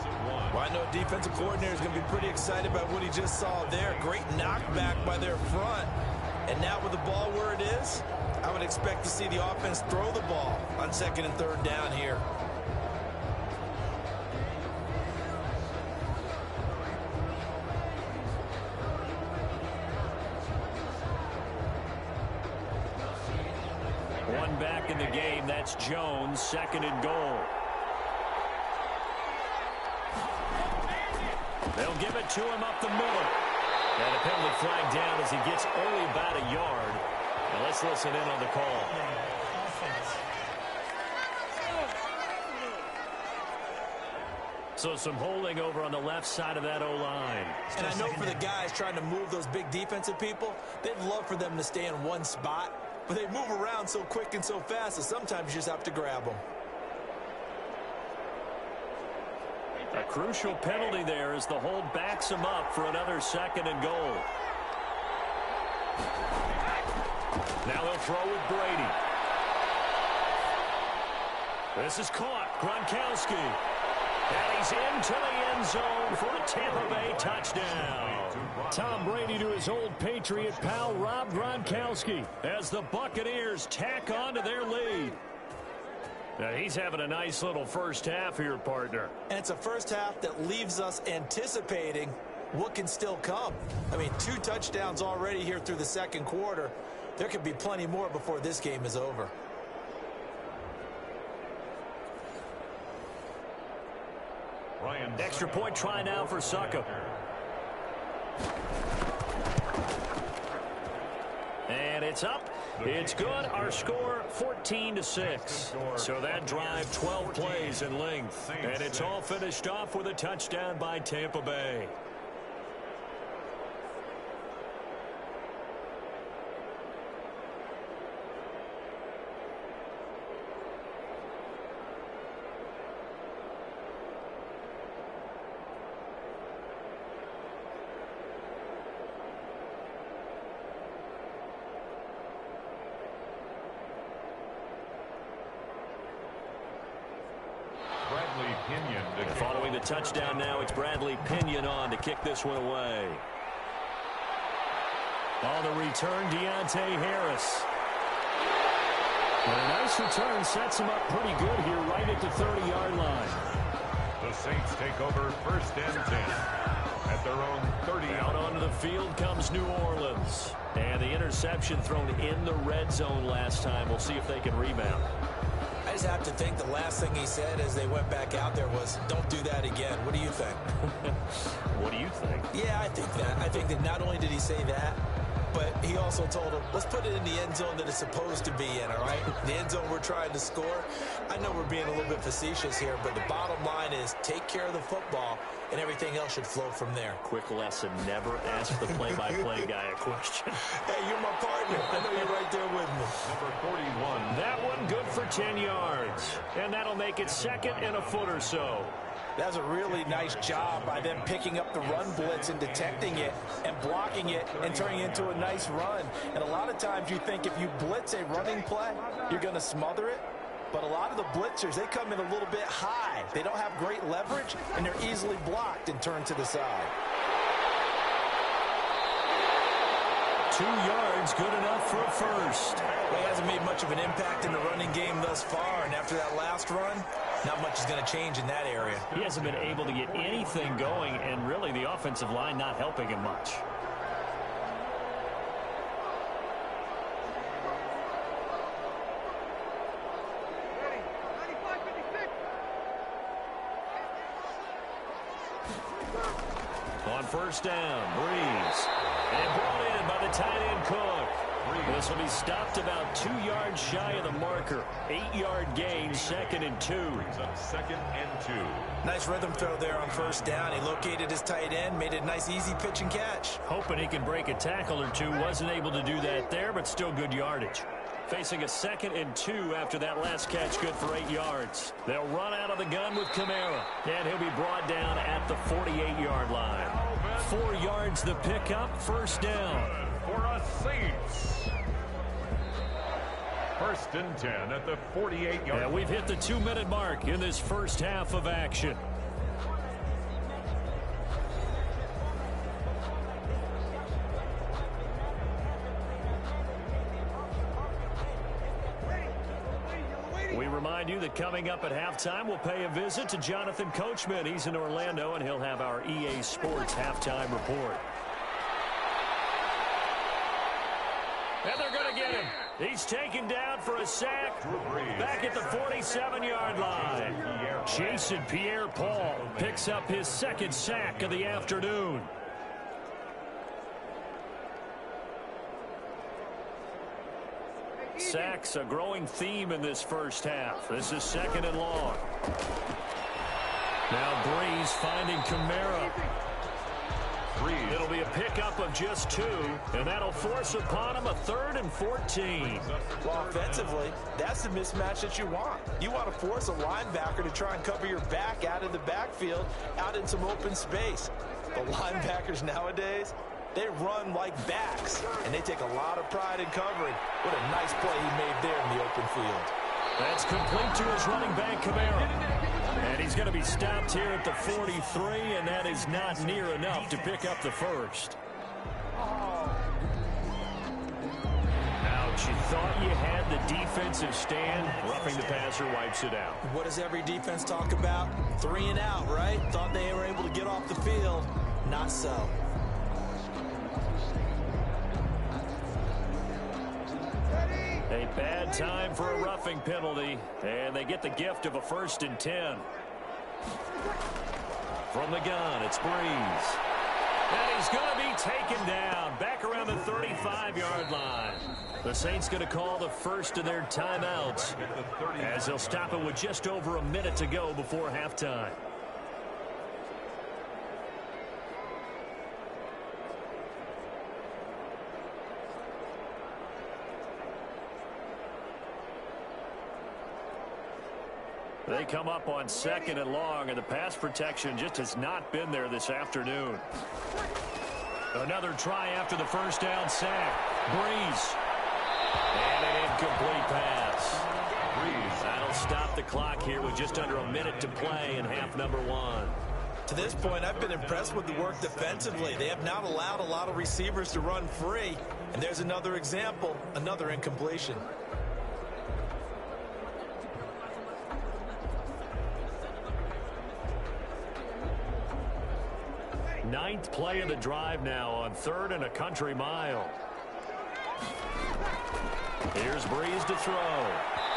Well, I know defensive coordinator is going to be pretty excited about what he just saw there. Great knockback by their front. And now with the ball where it is, I would expect to see the offense throw the ball on 2nd and 3rd down here. One back in the game. That's Jones, 2nd and goal. They'll give it to him up the middle. And a penalty flag down as he gets only about a yard. Now let's listen in on the call. So some holding over on the left side of that O-line. And I know for the guys trying to move those big defensive people, they'd love for them to stay in one spot, but they move around so quick and so fast that sometimes you just have to grab them. A crucial penalty there as the hold backs him up for another 2nd and goal. Now they'll throw with Brady. This is caught. Gronkowski. And he's into the end zone for a Tampa Bay touchdown. Tom Brady to his old Patriot pal Rob Gronkowski as the Buccaneers tack on to their lead. Now he's having a nice little first half here, partner. And it's a first half that leaves us anticipating what can still come. I mean, 2 touchdowns already here through the 2nd quarter. There could be plenty more before this game is over. Extra point try now for Suckup. And it's up. It's good. Our score 14-6. So that drive 12 plays in length. And it's all finished off with a touchdown by Tampa Bay. Following the touchdown now, it's Bradley Pinion on to kick this one away. On the return, Deontay Harris. And a nice return sets him up pretty good here right at the 30-yard line. The Saints take over 1st and 10 at their own 30. Out onto the field comes New Orleans. And the interception thrown in the red zone last time. We'll see if they can rebound. I just have to think the last thing he said as they went back out there was, don't do that again. What do you think? What do you think? Yeah, I think that. I think that not only did he say that, but he also told him, let's put it in the end zone that it's supposed to be in, all right? The end zone we're trying to score. I know we're being a little bit facetious here, but the bottom line is take care of the football, and everything else should flow from there. Quick lesson, never ask the play-by-play guy a question. Hey, you're my partner. I know you're right there with me. Number 41. That one good for 10 yards. And that'll make it 2nd and a foot or so. That was a really nice job by them picking up the run blitz and detecting it and blocking it and turning it into a nice run. And a lot of times you think if you blitz a running play, you're going to smother it. But a lot of the blitzers, they come in a little bit high. They don't have great leverage, and they're easily blocked and turned to the side. 2 yards, good enough for a first. Well, he hasn't made much of an impact in the running game thus far, and after that last run, not much is going to change in that area. He hasn't been able to get anything going, and really the offensive line not helping him much. On first down, Breeze. And brought in by the tight end Cook. This will be stopped about 2 yards shy of the marker. 8-yard gain, 2nd and 2. Brings up 2nd and 2. Nice rhythm throw there on first down. He located his tight end, made it a nice easy pitch and catch. Hoping he can break a tackle or two. Wasn't able to do that there, but still good yardage. Facing a 2nd and 2 after that last catch, good for 8 yards. They'll run out of the gun with Kamara, and he'll be brought down at the 48-yard line. 4 yards the pickup, first down. For a Saints. 1st and 10 at the 48-yard line. And we've hit the 2-minute mark in this first half of action. We remind you that coming up at halftime, we'll pay a visit to Jonathan Coachman. He's in Orlando, and he'll have our EA Sports halftime report. And they're going to get him. He's taken down for a sack back at the 47-yard line. Jason Pierre-Paul picks up his 2nd sack of the afternoon. Sacks, a growing theme in this first half. This is 2nd and long. Now Breeze finding Kamara. It'll be a pickup of just 2, and that'll force upon him a 3rd and 14. Well, offensively, that's the mismatch that you want. You want to force a linebacker to try and cover your back out of the backfield, out in some open space. The linebackers nowadays, they run like backs, and they take a lot of pride in covering. What a nice play he made there in the open field. That's complete to his running back, Kamara. And he's going to be stopped here at the 43, and that is not near enough to pick up the first. Ouch, you thought you had the defensive stand. Roughing the passer wipes it out. What does every defense talk about? 3 and out, right? Thought they were able to get off the field. Not so. A bad time for a roughing penalty, and they get the gift of a 1st and 10. From the gun, it's Breeze. And he's going to be taken down back around the 35-yard line. The Saints going to call the first of their timeouts as they'll stop it with just over a minute to go before halftime. They come up on 2nd and long, and the pass protection just has not been there this afternoon. Another try after the first down sack. Breeze. And an incomplete pass. Breeze. That'll stop the clock here with just under a minute to play in half number 1. To this point, I've been impressed with the work defensively. They have not allowed a lot of receivers to run free. And there's another example, another incompletion. 9th play of the drive now on 3rd and a country mile. Here's Breeze to throw.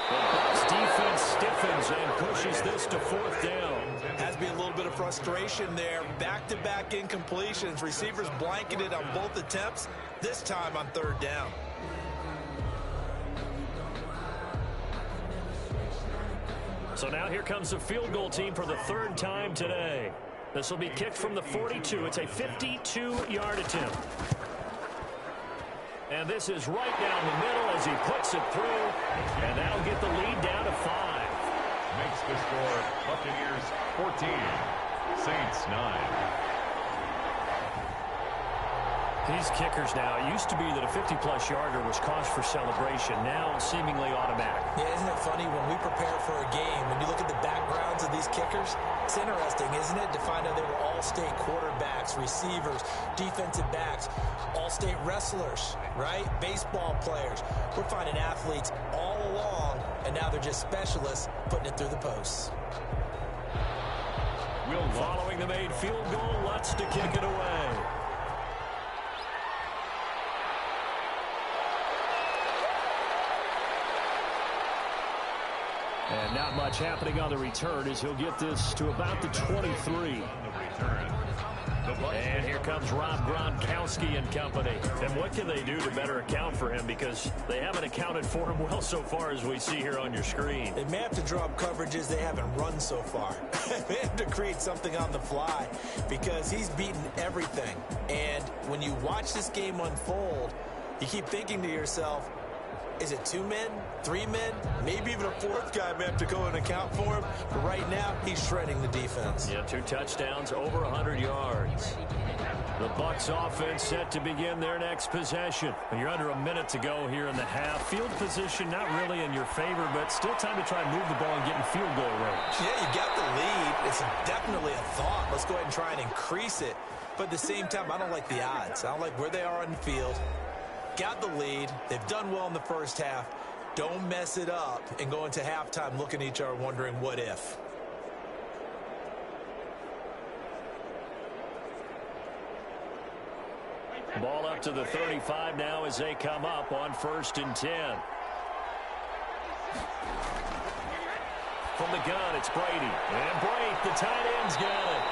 The Bucs defense stiffens and pushes this to 4th down. Has to be a little bit of frustration there. Back-to-back incompletions. Receivers blanketed on both attempts, this time on 3rd down. So now here comes the field goal team for the 3rd time today. This will be kicked from the 42. It's a 52-yard attempt. And this is right down the middle as he puts it through. And that'll get the lead down to 5. Makes the score Buccaneers 14, Saints 9. These kickers now, it used to be that a 50-plus yarder was cause for celebration. Now seemingly automatic. Yeah, isn't it funny when we prepare for a game, when you look at the backgrounds of these kickers, it's interesting, isn't it, to find out they were all-state quarterbacks, receivers, defensive backs, all-state wrestlers, right? Baseball players. We're finding athletes all along, and now they're just specialists putting it through the posts. Following the made field goal, Lutz to kick it away. And not much happening on the return as he'll get this to about the 23. And here comes Rob Gronkowski and company. And what can they do to better account for him? Because they haven't accounted for him well so far as we see here on your screen. They may have to draw up coverages they haven't run so far. They have to create something on the fly because he's beaten everything. And when you watch this game unfold, you keep thinking to yourself, is it 2 men, 3 men, maybe even a 4th guy may have to go and account for him. But right now, he's shredding the defense. Yeah, 2 touchdowns, over 100 yards. The Bucs offense set to begin their next possession. You're under a minute to go here in the half. Field position not really in your favor, but still time to try and move the ball and get in field goal range. Yeah, you got the lead. It's definitely a thought. Let's go ahead and try and increase it. But at the same time, I don't like the odds. I don't like where they are on the field. Got the lead. They've done well in the first half. Don't mess it up and go into halftime looking at each other wondering what if. Ball up to the 35 now as they come up on 1st and 10. From the gun, it's Brady. And Brady, the tight end's got it.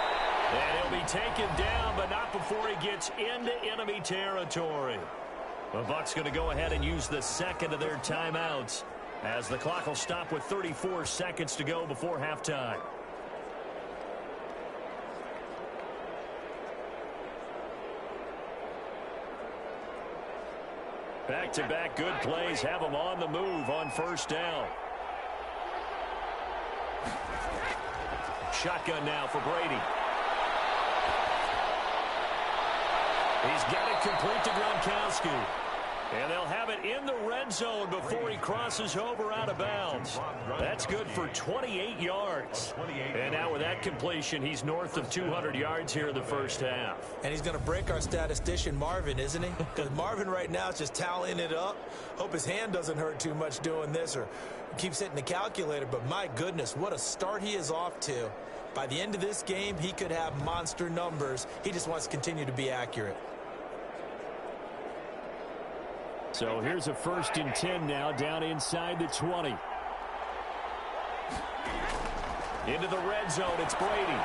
And he'll be taken down, but not before he gets into enemy territory. The Bucs going to go ahead and use the 2nd of their timeouts as the clock will stop with 34 seconds to go before halftime. Back-to-back good plays have them on the move on first down. Shotgun now for Brady. He's got it complete to Gronkowski. And they'll have it in the red zone before he crosses over out of bounds. That's good for 28 yards. And now with that completion, he's north of 200 yards here in the first half. And he's going to break our statistician, Marvin, isn't he? Because Marvin right now is just tallying it up. Hope his hand doesn't hurt too much doing this or keeps hitting the calculator. But my goodness, what a start he is off to. By the end of this game, he could have monster numbers. He just wants to continue to be accurate. So here's a 1st and 10 now, down inside the 20. Into the red zone, it's Brady.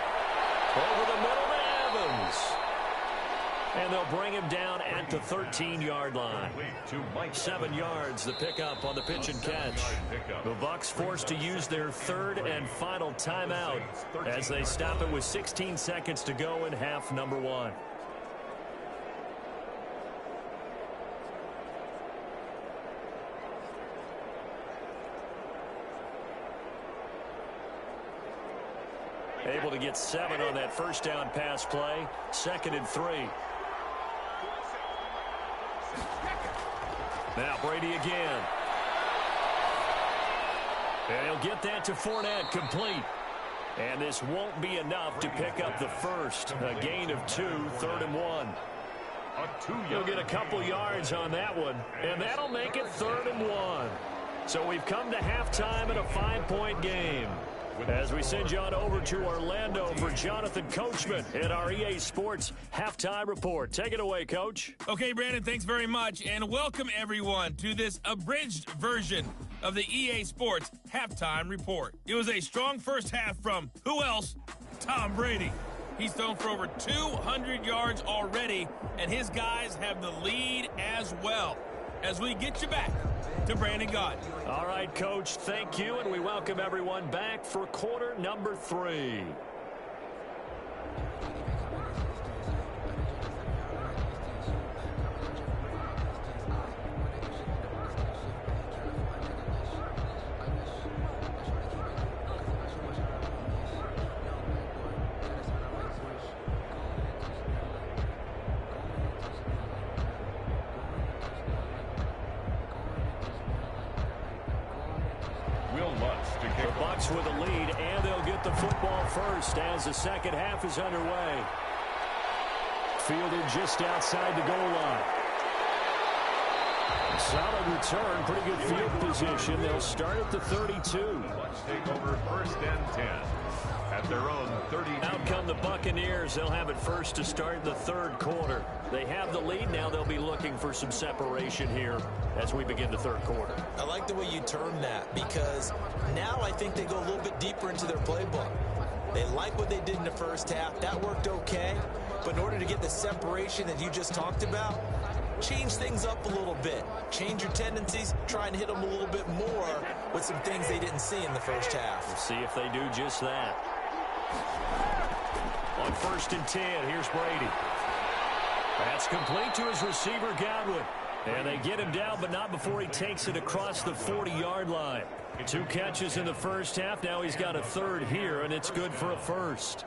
Over the middle to Evans. And they'll bring him down at the 13-yard line. 7 yards, the pickup on the pitch and catch. The Bucs forced to use their 3rd and final timeout as they stop it with 16 seconds to go in half number 1. Able to get 7 on that first down pass play. 2nd and 3. Now Brady again. And he'll get that to Fournette, complete. And this won't be enough to pick up the first. A gain of 2, 3rd and 1. He'll get a couple yards on that one, and that'll make it 3rd and 1. So we've come to halftime in a 5-point game. As we send you on over to Orlando for Jonathan Coachman in our EA Sports Halftime Report. Take it away, Coach. Okay, Brandon, thanks very much, and welcome everyone to this abridged version of the EA Sports Halftime Report. It was a strong first half from who else? Tom Brady. He's thrown for over 200 yards already, and his guys have the lead as well. As we get you back to Brandon Gaudin. All right, Coach, thank you, and we welcome everyone back for quarter number 3. With a lead, and they'll get the football first as the second half is underway. Fielded just outside the goal line. Solid return, pretty good field position. They'll start at the 32. Let's take over 1st and 10 at their own 32. Out come the Buccaneers. They'll have it first to start the 3rd quarter. They have the lead. Now they'll be looking for some separation here as we begin the 3rd quarter. I like the way you term that, because now I think they go a little bit deeper into their playbook. They like what they did in the first half. That worked okay. But in order to get the separation that you just talked about, change things up a little bit. Change your tendencies. Try and hit them a little bit more with some things they didn't see in the first half. We'll see if they do just that. On 1st and 10, here's Brady. That's complete to his receiver, Godwin. And they get him down, but not before he takes it across the 40-yard line. 2 catches in the first half. Now he's got a 3rd here, and it's good for a first.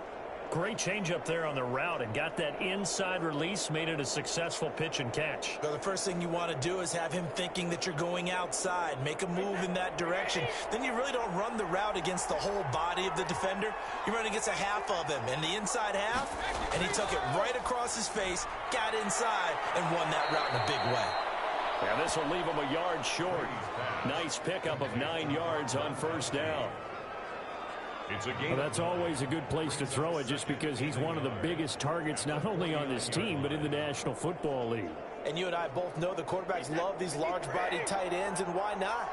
Great change up there on the route and got that inside release, made it a successful pitch and catch. So the first thing you want to do is have him thinking that you're going outside, make a move in that direction. Then you really don't run the route against the whole body of the defender. You run against a half of him in the inside half, and he took it right across his face, got inside, and won that route in a big way. And this will leave him a yard short. Nice pickup of 9 yards on 1st down. Well, that's always a good place to throw it, just because he's one of the biggest targets not only on this team but in the National Football League. And you and I both know the quarterbacks love these large-bodied tight ends, and why not?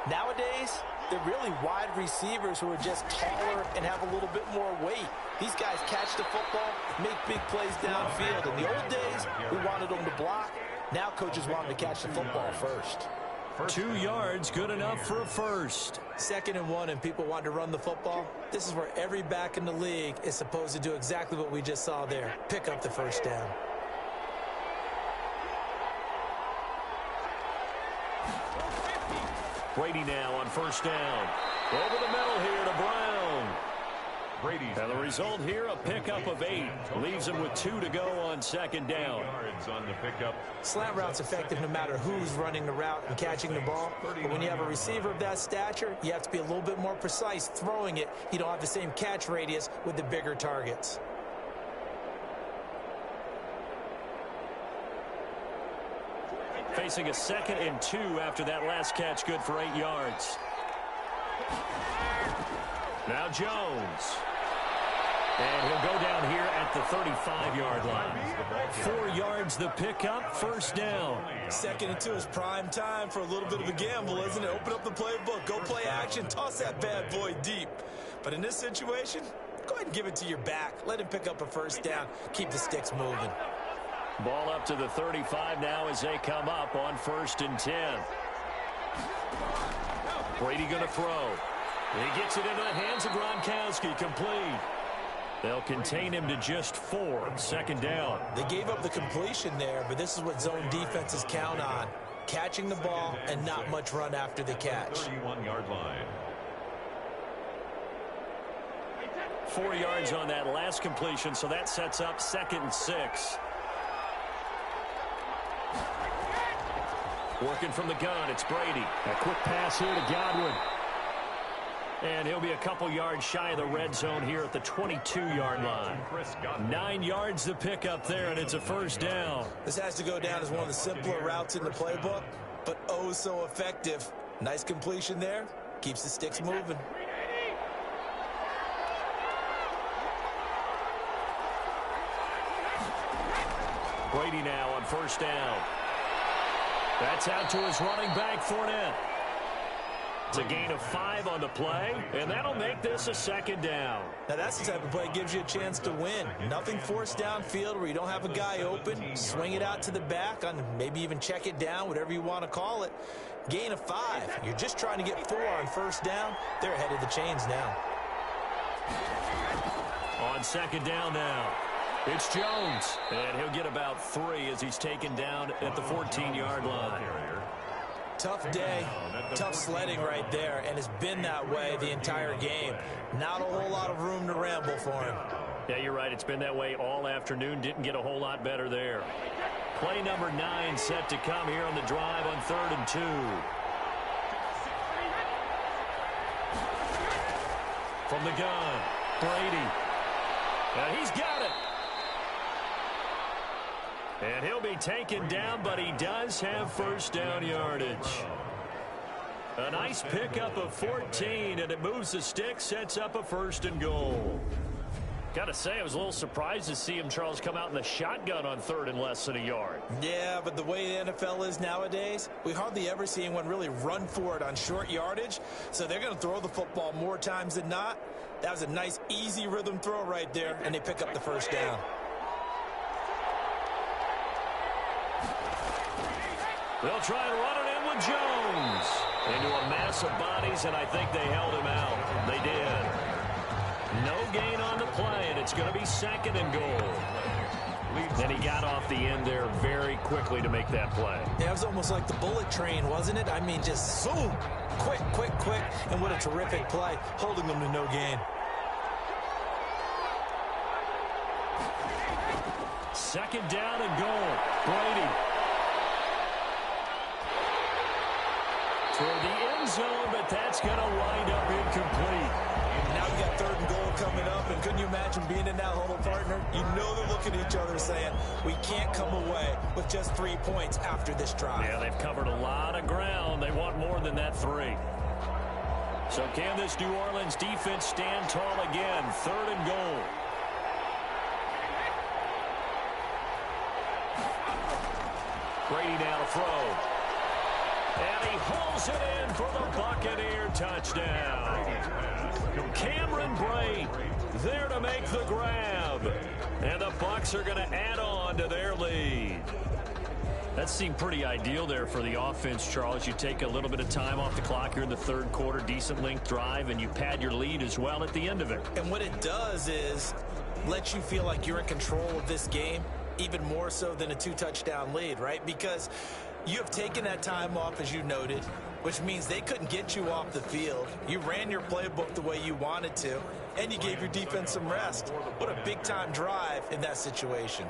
Nowadays, they're really wide receivers who are just taller and have a little bit more weight. These guys catch the football, make big plays downfield. In the old days, we wanted them to block. Now coaches want them to catch the football first. 2 yards, good enough for a first. 2nd and 1, and people want to run the football. This is where every back in the league is supposed to do exactly what we just saw there. Pick up the first down. Brady now on first down. Over the middle here to Brown. And the result here, a pickup of 8. Leaves him with 2 to go on second down. Yards on the pickup. Slant route's effective no matter who's running the route and catching the ball. But when you have a receiver of that stature, you have to be a little bit more precise throwing it. You don't have the same catch radius with the bigger targets. Facing a 2nd and 2 after that last catch, good for 8 yards. Now Jones. And he'll go down here at the 35-yard line. 4 yards the pickup, first down. 2nd and 2 is prime time for a little bit of a gamble, isn't it? Open up the playbook, go play action, toss that bad boy deep. But in this situation, go ahead and give it to your back. Let him pick up a first down. Keep the sticks moving. Ball up to the 35 now as they come up on 1st and 10. Brady going to throw. He gets it into the hands of Gronkowski, complete. They'll contain him to just 4, 2nd down. They gave up the completion there, but this is what zone defenses count on. Catching the ball and not much run after the catch. 31-yard line. 4 yards on that last completion, so that sets up 2nd and 6. Working from the gun, it's Brady. A quick pass here to Godwin. And he'll be a couple yards shy of the red zone here at the 22-yard line. 9 yards to pick up there, and it's a first down. This has to go down as one of the simpler routes in the playbook, but oh so effective. Nice completion there. Keeps the sticks moving. Brady now on first down. That's out to his running back, Fournette. It's a gain of 5 on the play, and that'll make this a 2nd down. Now that's the type of play that gives you a chance to win. Nothing forced downfield where you don't have a guy open. Swing it out to the back, on maybe even check it down, whatever you want to call it. Gain of 5. You're just trying to get 4 on first down. They're ahead of the chains now. On 2nd down now, it's Jones, and he'll get about 3 as he's taken down at the 14-yard line. Tough day, tough sledding right there, and it's been that way the entire game. Not a whole lot of room to ramble for him. Yeah, you're right. It's been that way all afternoon. Didn't get a whole lot better there. Play number 9 set to come here on the drive on 3rd and 2. From the gun, Brady. And he's got it. And he'll be taken down, but he does have first down yardage. A nice pickup of 14, and it moves the stick, sets up a 1st and goal. Got to say, I was a little surprised to see him, Charles, come out in the shotgun on 3rd and less than a yard. Yeah, but the way the NFL is nowadays, we hardly ever see anyone really run for it on short yardage, so they're going to throw the football more times than not. That was a nice, easy rhythm throw right there, and they pick up the first down. They'll try and run it in with Jones. Into a mass of bodies, and I think they held him out. They did. No gain on the play, and it's going to be 2nd and goal. And he got off the end there very quickly to make that play. Yeah, it was almost like the bullet train, wasn't it? I mean, just zoom. Quick, quick, quick. And what a terrific play, holding them to no gain. 2nd down and goal. Brady. Toward the end zone, but that's going to wind up incomplete. Now we got 3rd and goal coming up, and couldn't you imagine being in that huddle, partner? You know they're looking at each other saying, we can't come away with just 3 points after this drive. Yeah, they've covered a lot of ground. They want more than that 3. So can this New Orleans defense stand tall again? 3rd and goal. Brady now to throw. And he hauls it in for the Buccaneer touchdown. Cameron Brate there to make the grab. And the Bucs are going to add on to their lead. That seemed pretty ideal there for the offense, Charles. You take a little bit of time off the clock here in the 3rd quarter, decent length drive, and you pad your lead as well at the end of it. And what it does is let you feel like you're in control of this game, even more so than a 2-touchdown lead, right? Because you have taken that time off, as you noted. which means they couldn't get you off the field. You ran your playbook the way you wanted to, and you gave your defense some rest. What a big-time drive in that situation.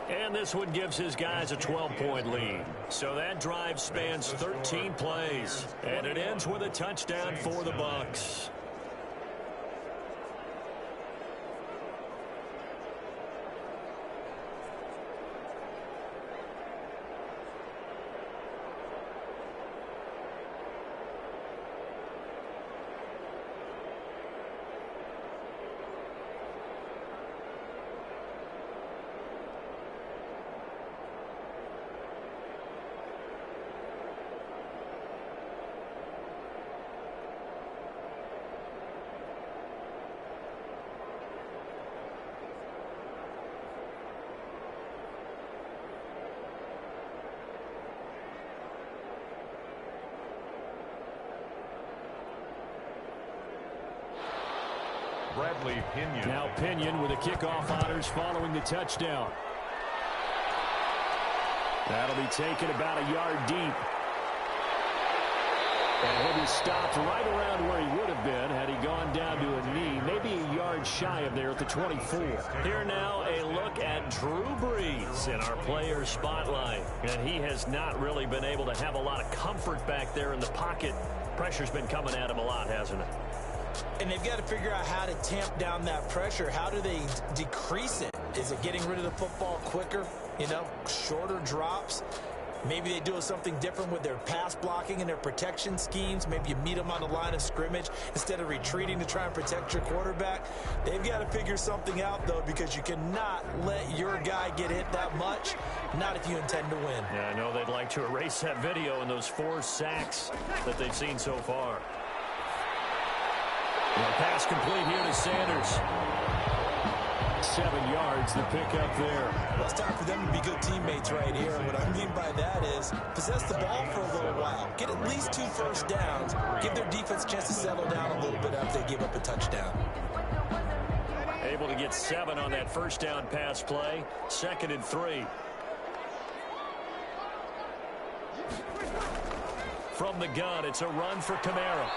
And this one gives his guys a 12-point lead. So that drive spans 13 plays, and it ends with a touchdown for the Bucs. Now Pinion with the kickoff honors following the touchdown. That'll be taken about a yard deep. And he'll be stopped right around where he would have been had he gone down to a knee, maybe a yard shy of there at the 24. Here now a look at Drew Brees in our player spotlight. And he has not really been able to have a lot of comfort back there in the pocket. Pressure's been coming at him a lot, hasn't it? And they've got to figure out how to tamp down that pressure. How do they decrease it? Is it getting rid of the football quicker? You know, shorter drops? Maybe they do something different with their pass blocking and their protection schemes. Maybe you meet them on the line of scrimmage instead of retreating to try and protect your quarterback. They've got to figure something out, though, because you cannot let your guy get hit that much, not if you intend to win. Yeah, I know they'd like to erase that video and those 4 sacks that they've seen so far. Well, pass complete here to Sanders. 7 yards, the pickup there. Well, it's time for them to be good teammates right here. And what I mean by that is possess the ball for a little while. Get at least 2 first downs. Give their defense a chance to settle down a little bit after they give up a touchdown. Able to get 7 on that first down pass play. 2nd and 3. From the gun, it's a run for Kamara.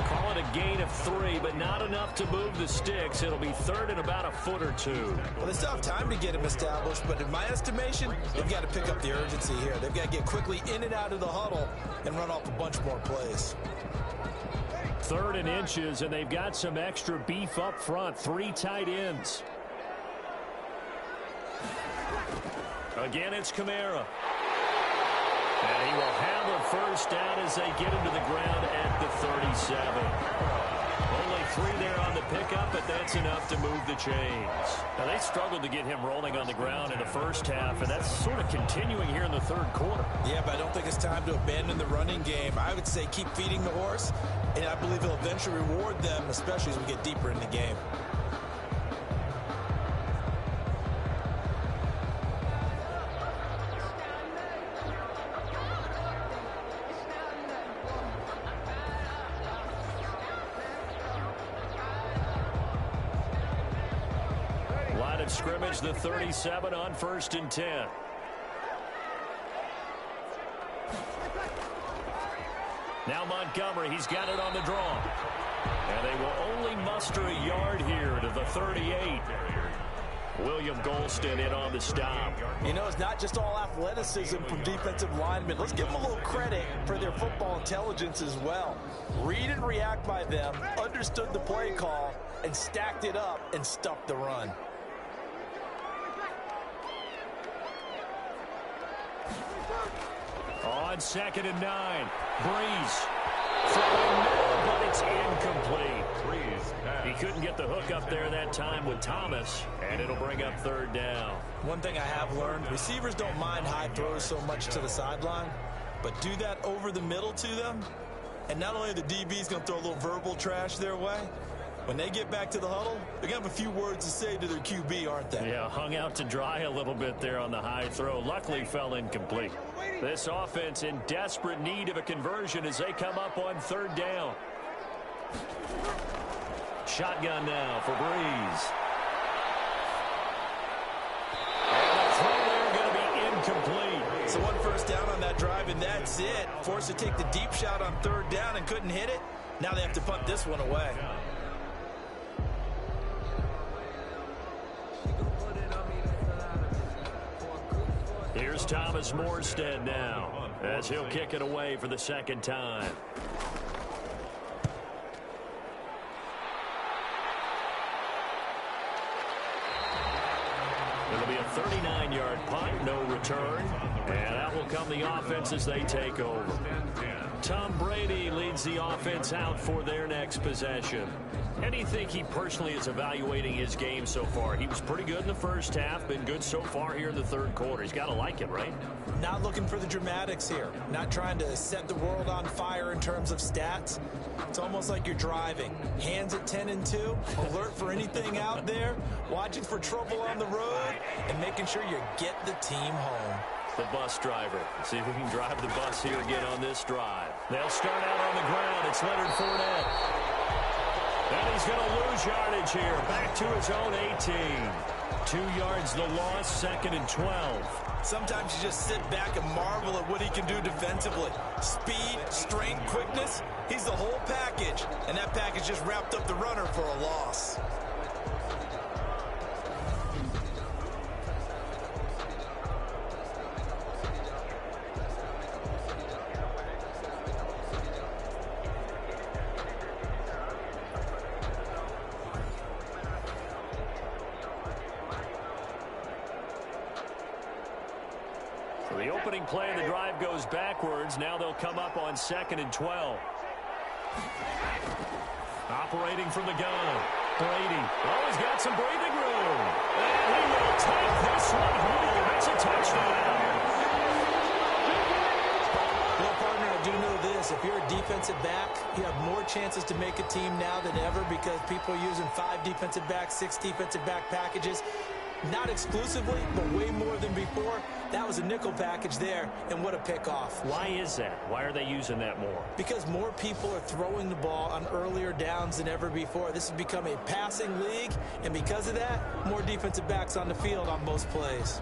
Call it a gain of 3, but not enough to move the sticks. It'll be 3rd and about a foot or 2. Well, they still have time to get him established, but in my estimation, they've got to pick up the urgency here. They've got to get quickly in and out of the huddle and run off a bunch more plays. 3rd and inches, and they've got some extra beef up front. 3 tight ends. Again, it's Kamara. And he will have a first down as they get him to the ground at the 37. Only 3 there on the pickup, but that's enough to move the chains. Now, they struggled to get him rolling on the ground in the first half, and that's sort of continuing here in the 3rd quarter. Yeah, but I don't think it's time to abandon the running game. I would say keep feeding the horse, and I believe he'll eventually reward them, especially as we get deeper in the game. Scrimmage, the 37 on 1st and 10. Now Montgomery, he's got it on the draw. And they will only muster a yard here to the 38. William Golston in on the stop. You know, it's not just all athleticism from defensive linemen. Let's give them a little credit for their football intelligence as well. Read and react by them, understood the play call, and stacked it up and stuffed the run. On 2nd and 9, Brees throwing middle, but it's incomplete. He couldn't get the hook up there that time with Thomas, and it'll bring up 3rd down. One thing I have learned, receivers don't mind high throws so much to the sideline, but do that over the middle to them, and not only are the DBs going to throw a little verbal trash their way, when they get back to the huddle, they're going to have a few words to say to their QB, aren't they? Yeah, hung out to dry a little bit there on the high throw. Luckily fell incomplete. This offense in desperate need of a conversion as they come up on 3rd down. Shotgun now for Brees. And the throw there going to be incomplete. So one first down on that drive, and that's it. Forced to take the deep shot on third down and couldn't hit it. Now they have to punt this one away. Here's Thomas Morstead now, as he'll kick it away for the second time. It'll be a 39-yard punt, no return, and out will come the offense as they take over. Tom Brady leads the offense out for their next possession. How do you think he personally is evaluating his game so far? He was pretty good in the first half, been good so far here in the third quarter. He's got to like it, right? Not looking for the dramatics here. Not trying to set the world on fire in terms of stats. It's almost like you're driving. Hands at 10 and 2, alert for anything out there, watching for trouble on the road, and making sure you get the team home. The bus driver. See if we can drive the bus here again on this drive. They'll start out on the ground. It's Leonard Fournette. And he's going to lose yardage here. Back to his own 18. 2 yards the loss, second and 12. Sometimes you just sit back and marvel at what he can do defensively. Speed, strength, quickness. He's the whole package. And that package just wrapped up the runner for a loss. The opening play of the drive goes backwards. Now they'll come up on second and 12. Operating from the gun. Brady. Oh, he's got some breathing room. And he will take this one home. It's a touchdown. Well, partner, I do know this. If you're a defensive back, you have more chances to make a team now than ever because people are using 5 defensive backs, 6 defensive back packages. Not exclusively, but way more than before. That was a nickel package there, and what a pickoff. Why is that? Why are they using that more? Because more people are throwing the ball on earlier downs than ever before. This has become a passing league, and because of that, more defensive backs on the field on most plays.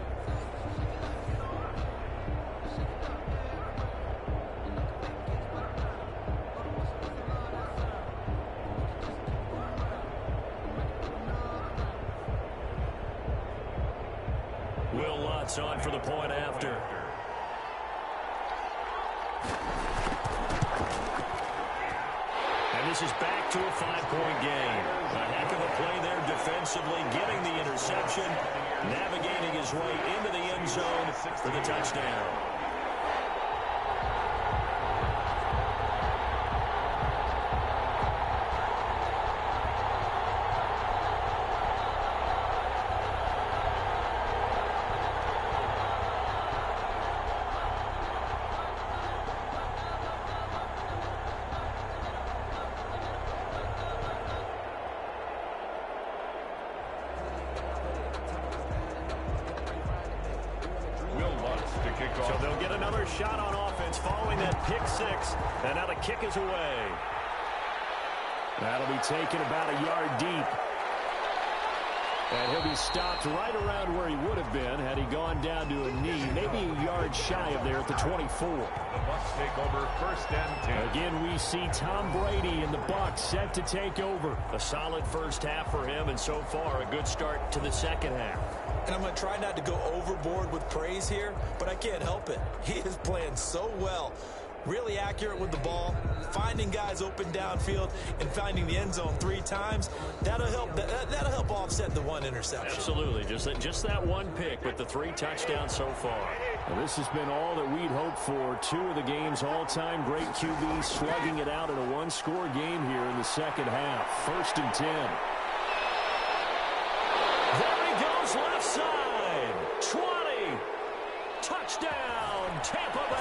On for the point after. And this is back to a 5-point game. A heck of a play there defensively, getting the interception, navigating his way into the end zone for the touchdown. So they'll get another shot on offense following that pick six. And now the kick is away. That'll be taken about a yard deep. And he'll be stopped right around where he would have been had he gone down to a knee, maybe a yard shy of there at the 24. The Bucs take over first and 10. Again, we see Tom Brady and the Bucs set to take over. A solid first half for him, and so far a good start to the second half. And I'm going to try not to go overboard with praise here, but I can't help it. He is playing so well. Really accurate with the ball, finding guys open downfield, and finding the end zone 3 times. That'll help offset the 1 interception. Absolutely. Just that 1 pick with the 3 touchdowns so far. Well, this has been all that we'd hoped for. 2 of the game's all-time great QBs slugging it out in a 1-score game here in the second half. First and 10. There he goes, left side. 20. Touchdown, Tampa Bay.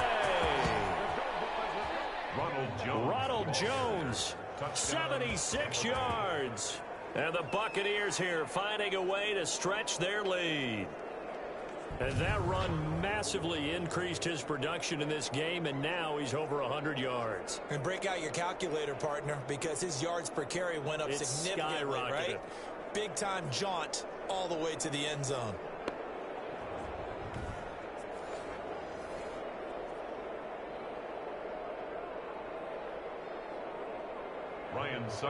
Ronald Jones, 76 yards. And the Buccaneers here finding a way to stretch their lead. And that run massively increased his production in this game, and now he's over 100 yards. And break out your calculator, partner, because his yards per carry went up significantly, right? Big-time jaunt all the way to the end zone.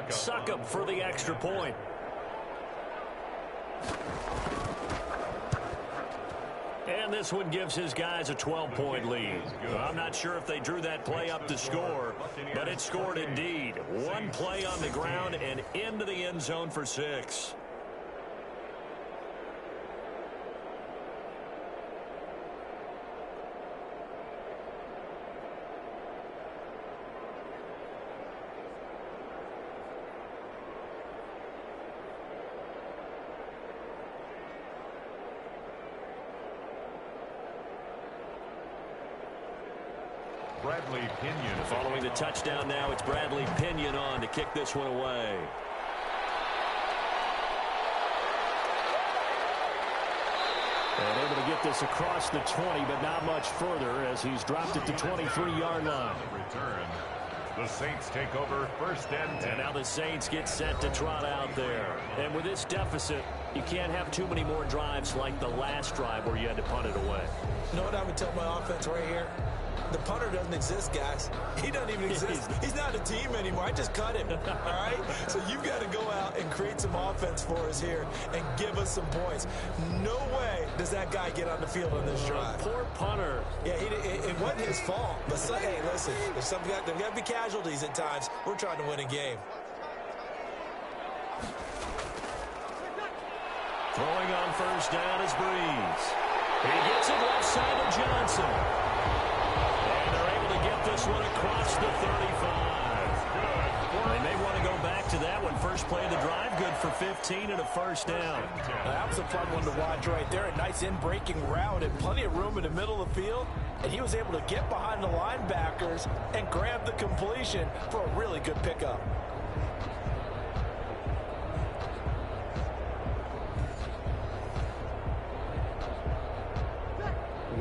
Suckup for the extra point. And this one gives his guys a 12-point lead. I'm not sure if they drew that play up to score, but it scored indeed. One play on the ground and into the end zone for 6. Bradley Pinion. Following the touchdown now, it's Bradley Pinion on to kick this one away. And able to get this across the 20, but not much further as he's dropped it to 23-yard line. Return. The Saints take over 1st and 10. And now the Saints get set to trot out there. And with this deficit, you can't have too many more drives like the last drive where you had to punt it away. You know what I would tell my offense right here? The punter doesn't exist, guys. He doesn't even exist. He's not a team anymore. I just cut him, all right? So you've got to go out and create some offense for us here and give us some points. No way does that guy get on the field on this drive. Poor punter. Yeah, it wasn't his fault. But, hey, listen, there's got to be casualties at times. We're trying to win a game. Throwing on 1st down is Breeze. He gets it left side to Johnson. Get this one across the 35. They may want to go back to that one. First play of the drive, good for 15 and a 1st down. That was a fun one to watch right there. A nice in-breaking route and plenty of room in the middle of the field. And he was able to get behind the linebackers and grab the completion for a really good pickup.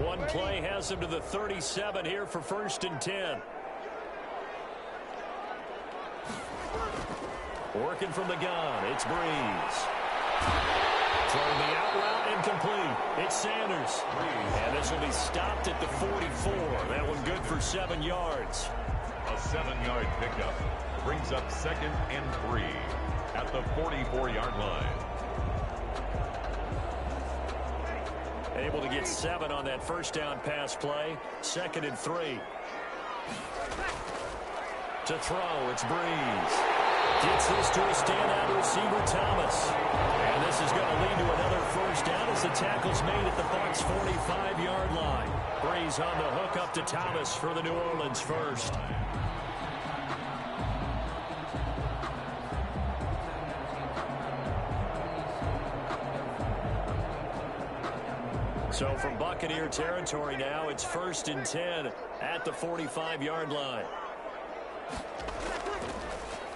One play has him to the 37 here for 1st and 10. Working from the gun, it's Breeze. Throwing the out route incomplete. It's Sanders. And this will be stopped at the 44. That one good for 7 yards. A 7-yard pickup brings up 2nd and 3 at the 44-yard line. Able to get 7 on that 1st down pass play. 2nd and 3. To throw, it's Breeze. Gets this to a standout receiver, Thomas. And this is going to lead to another 1st down as the tackle's made at the Bucs' 45-yard line. Breeze on the hook up to Thomas for the New Orleans 1st. So from Buccaneer territory now, it's 1st and 10 at the 45-yard line.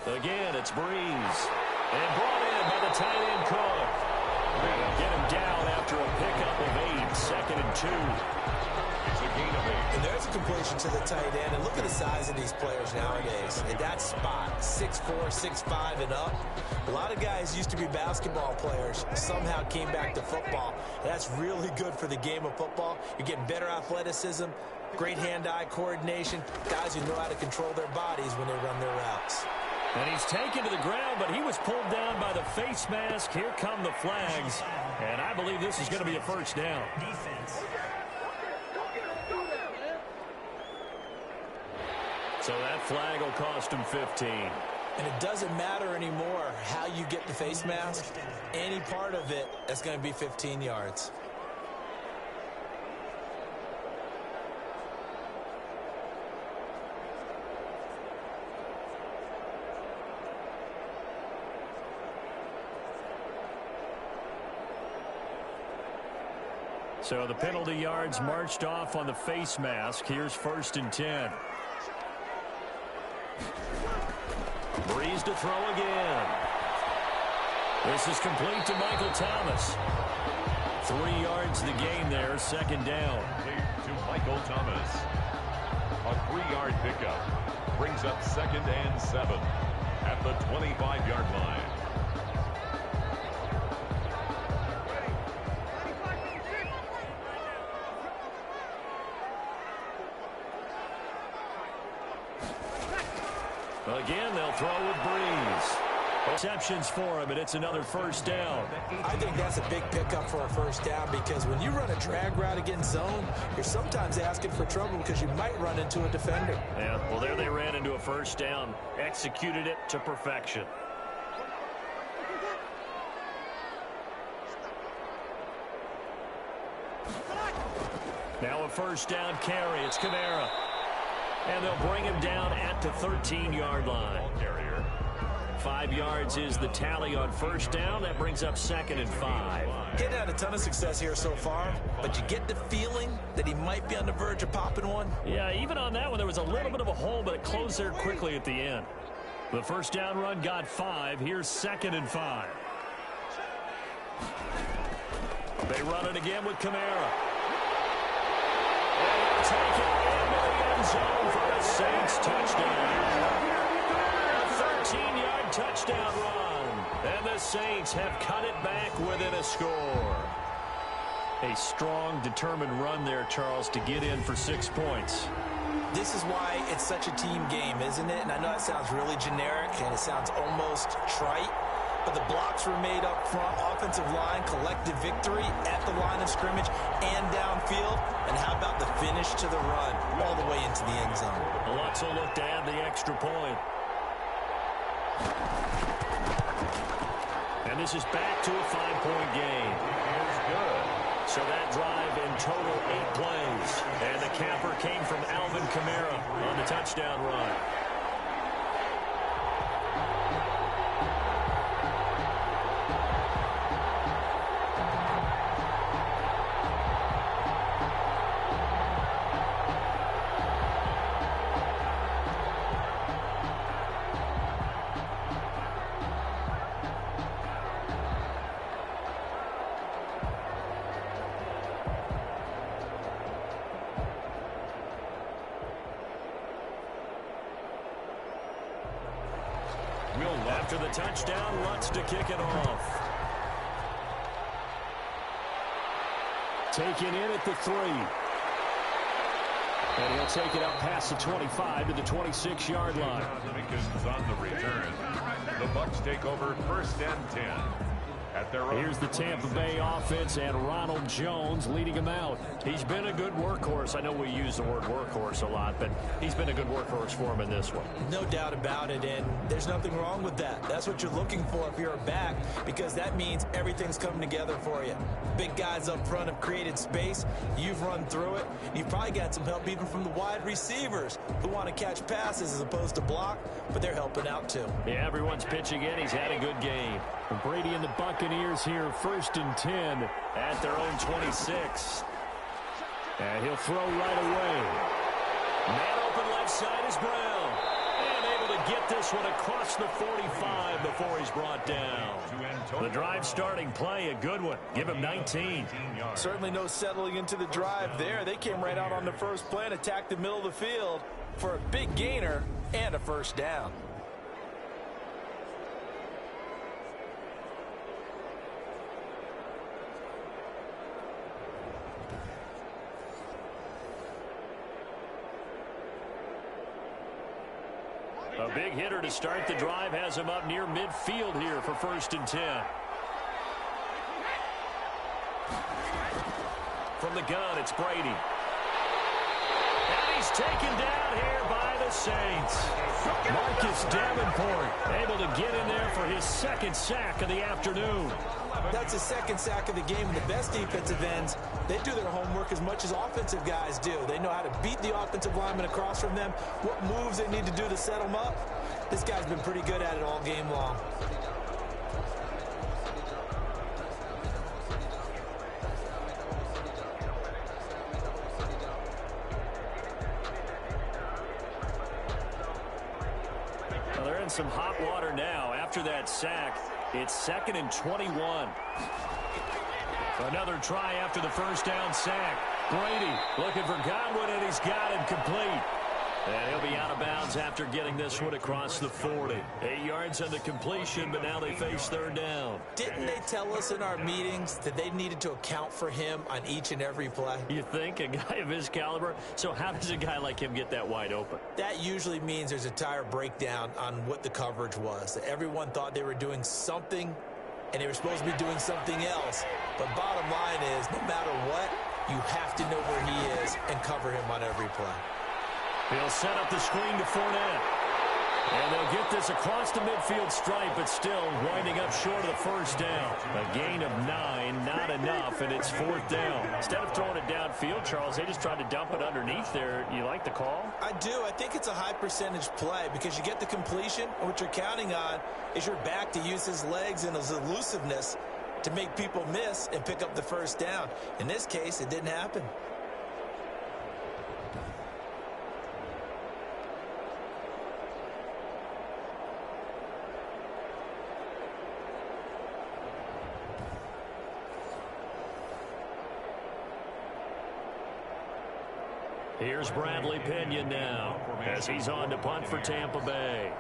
Again, it's Breeze. And brought in by the tight end Cook. Get him down after a pickup of 8. 2nd and 2. It's a gain of 8. And there's a completion to the tight end. And look at the size of these players nowadays. In that spot, 6'4", 6'5", and up. A lot of guys used to be basketball players, somehow came back to football. That's really good for the game of football. You're getting better athleticism, great hand-eye coordination, guys who know how to control their bodies when they run their routes. And he's taken to the ground, but he was pulled down by the face mask. Here come the flags. And I believe this is going to be a 1st down. So that flag will cost him 15. And it doesn't matter anymore how you get the face mask. Any part of it, that's going to be 15 yards. So the penalty yards marched off on the face mask. Here's 1st and 10. Breeze to throw again. This is complete to Michael Thomas. 3 yards the gain there, 2nd down. To Michael Thomas. A 3-yard pickup brings up 2nd and 7 at the 25-yard line. Again, they'll throw with Breeze. Receptions for him, and it's another first down. I think that's a big pickup for a first down because when you run a drag route against zone, you're sometimes asking for trouble because you might run into a defender. Yeah, well, there they ran into a first down. Executed it to perfection. Now a first down carry. It's Kamara. And they'll bring him down at the 13-yard line. 5 yards is the tally on first down. That brings up 2nd and 5. Getting had a ton of success here so far, but you get the feeling that he might be on the verge of popping one. Yeah, even on that one, there was a little bit of a hole, but it closed there quickly at the end. The first down run got 5. Here's 2nd and 5. They run it again with Kamara. And he'll take it into the end zone for a Saints touchdown. 13-yard touchdown run. And the Saints have cut it back within a score. A strong, determined run there, Charles, to get in for 6 points. This is why it's such a team game, isn't it? And I know it sounds really generic and it sounds almost trite, but the blocks were made up front, offensive line, collective victory at the line of scrimmage and downfield. And how about the finish to the run all the way into the end zone? Lutz will look to add the extra point. And this is back to a 5-point game. So that drive in total 8 plays. And the capper came from Alvin Kamara on the touchdown run. After the touchdown, Lutz to kick it off. Taken in at the 3. And he'll take it up past the 25 to the 26-yard line. On the return. The Bucs take over 1st and 10. Here's the Tampa Bay offense and Ronald Jones leading him out. He's been a good workhorse. I know we use the word workhorse a lot, but he's been a good workhorse for him in this one. No doubt about it, and there's nothing wrong with that. That's what you're looking for if you're a back, because that means everything's coming together for you. Big guys up front have created space. You've run through it. You've probably got some help even from the wide receivers who want to catch passes as opposed to block, but they're helping out too. Yeah, everyone's pitching in. He's had a good game. And Brady and the Buccaneers here 1st and 10 at their own 26. And he'll throw right away. Man open left side is Brown. And able to get this one across the 45 before he's brought down. The drive starting play, a good one. Give him 19. Certainly no settling into the drive there. They came right out on the first play and attacked the middle of the field for a big gainer and a first down. A big hitter to start the drive has him up near midfield here for 1st and 10. From the gun, it's Brady. And he's taken down here by the Saints. Marcus Davenport able to get in there for his 2nd sack of the afternoon. That's his 2nd sack of the game. And the best defensive ends, they do their homework as much as offensive guys do. They know how to beat the offensive lineman across from them, what moves they need to do to set them up. This guy's been pretty good at it all game long. Well, they're in some hot water now. After that sack, it's 2nd and 21. Another try after the first down sack. Brady looking for Godwin, and he's got him complete. And he'll be out of bounds after getting this one across the 40. 8 yards on the completion, but now they face third down. Didn't they tell us in our meetings that they needed to account for him on each and every play? You think? A guy of his caliber? So how does a guy like him get that wide open? That usually means there's a tire breakdown on what the coverage was. Everyone thought they were doing something, and they were supposed to be doing something else. But bottom line is, no matter what, you have to know where he is and cover him on every play. He'll set up the screen to Fournette. And they'll get this across the midfield stripe, but still winding up short of the first down. A gain of 9, not enough, and it's fourth down. Instead of throwing it downfield, Charles, they just tried to dump it underneath there. You like the call? I do. I think it's a high percentage play because you get the completion, and what you're counting on is your back to use his legs and his elusiveness to make people miss and pick up the first down. In this case, it didn't happen. Here's Bradley Pinion now as he's on to punt for Tampa Bay.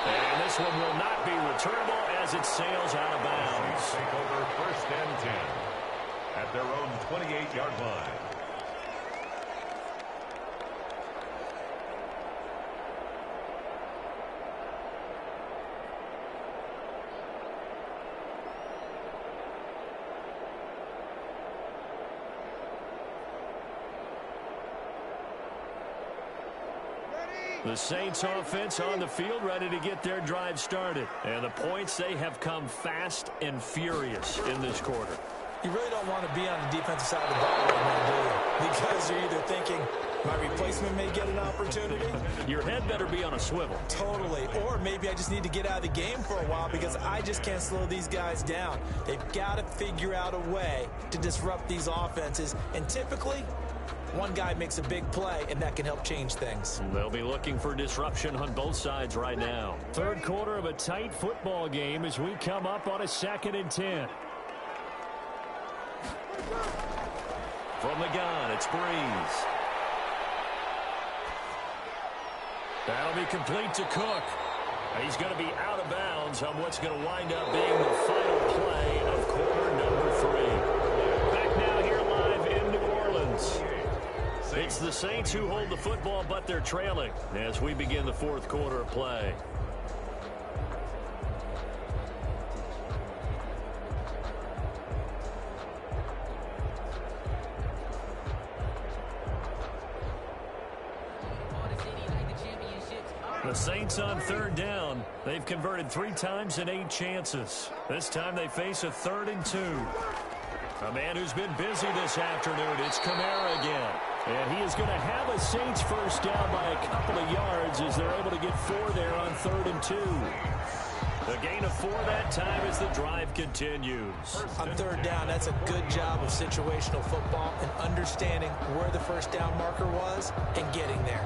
And this one will not be returnable as it sails out of bounds. Take over first and 10 at their own 28-yard line. The Saints offense on the field ready to get their drive started. And the points, they have come fast and furious in this quarter. You really don't want to be on the defensive side of the ball right now, do you? Because you're either thinking, my replacement may get an opportunity. Your head better be on a swivel. Totally. Or maybe I just need to get out of the game for a while because I just can't slow these guys down. They've got to figure out a way to disrupt these offenses. And typically, one guy makes a big play, and that can help change things. They'll be looking for disruption on both sides right now. Third quarter of a tight football game as we come up on a 2nd and 10. From the gun, it's Breeze. That'll be complete to Cook. He's going to be out of bounds on what's going to wind up being the final play of quarter number 3. Back now here live in New Orleans. It's the Saints who hold the football, but they're trailing as we begin the fourth quarter of play. The Saints on third down. They've converted 3 times in 8 chances. This time they face a 3rd and 2. A man who's been busy this afternoon, it's Kamara again. And he is going to have a Saints first down by a couple of yards as they're able to get 4 there on 3rd and 2. The gain of 4 that time as the drive continues. On third down, that's a good job of situational football and understanding where the first down marker was and getting there.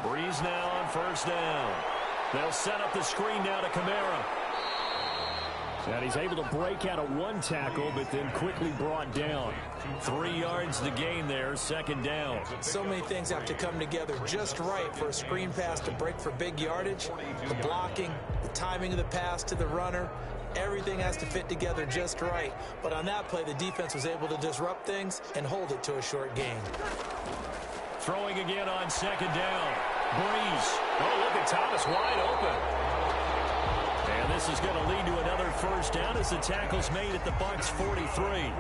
Breeze now on first down. They'll set up the screen now to Kamara. And he's able to break out of 1 tackle, but then quickly brought down. 3 yards to gain there, 2nd down. So many things have to come together just right for a screen pass to break for big yardage. The blocking, the timing of the pass to the runner, everything has to fit together just right. But on that play, the defense was able to disrupt things and hold it to a short gain. Throwing again on 2nd down. Breeze. Oh, look at Thomas wide open. And this is going to lead to another first down as the tackle's made at the Bucs 43.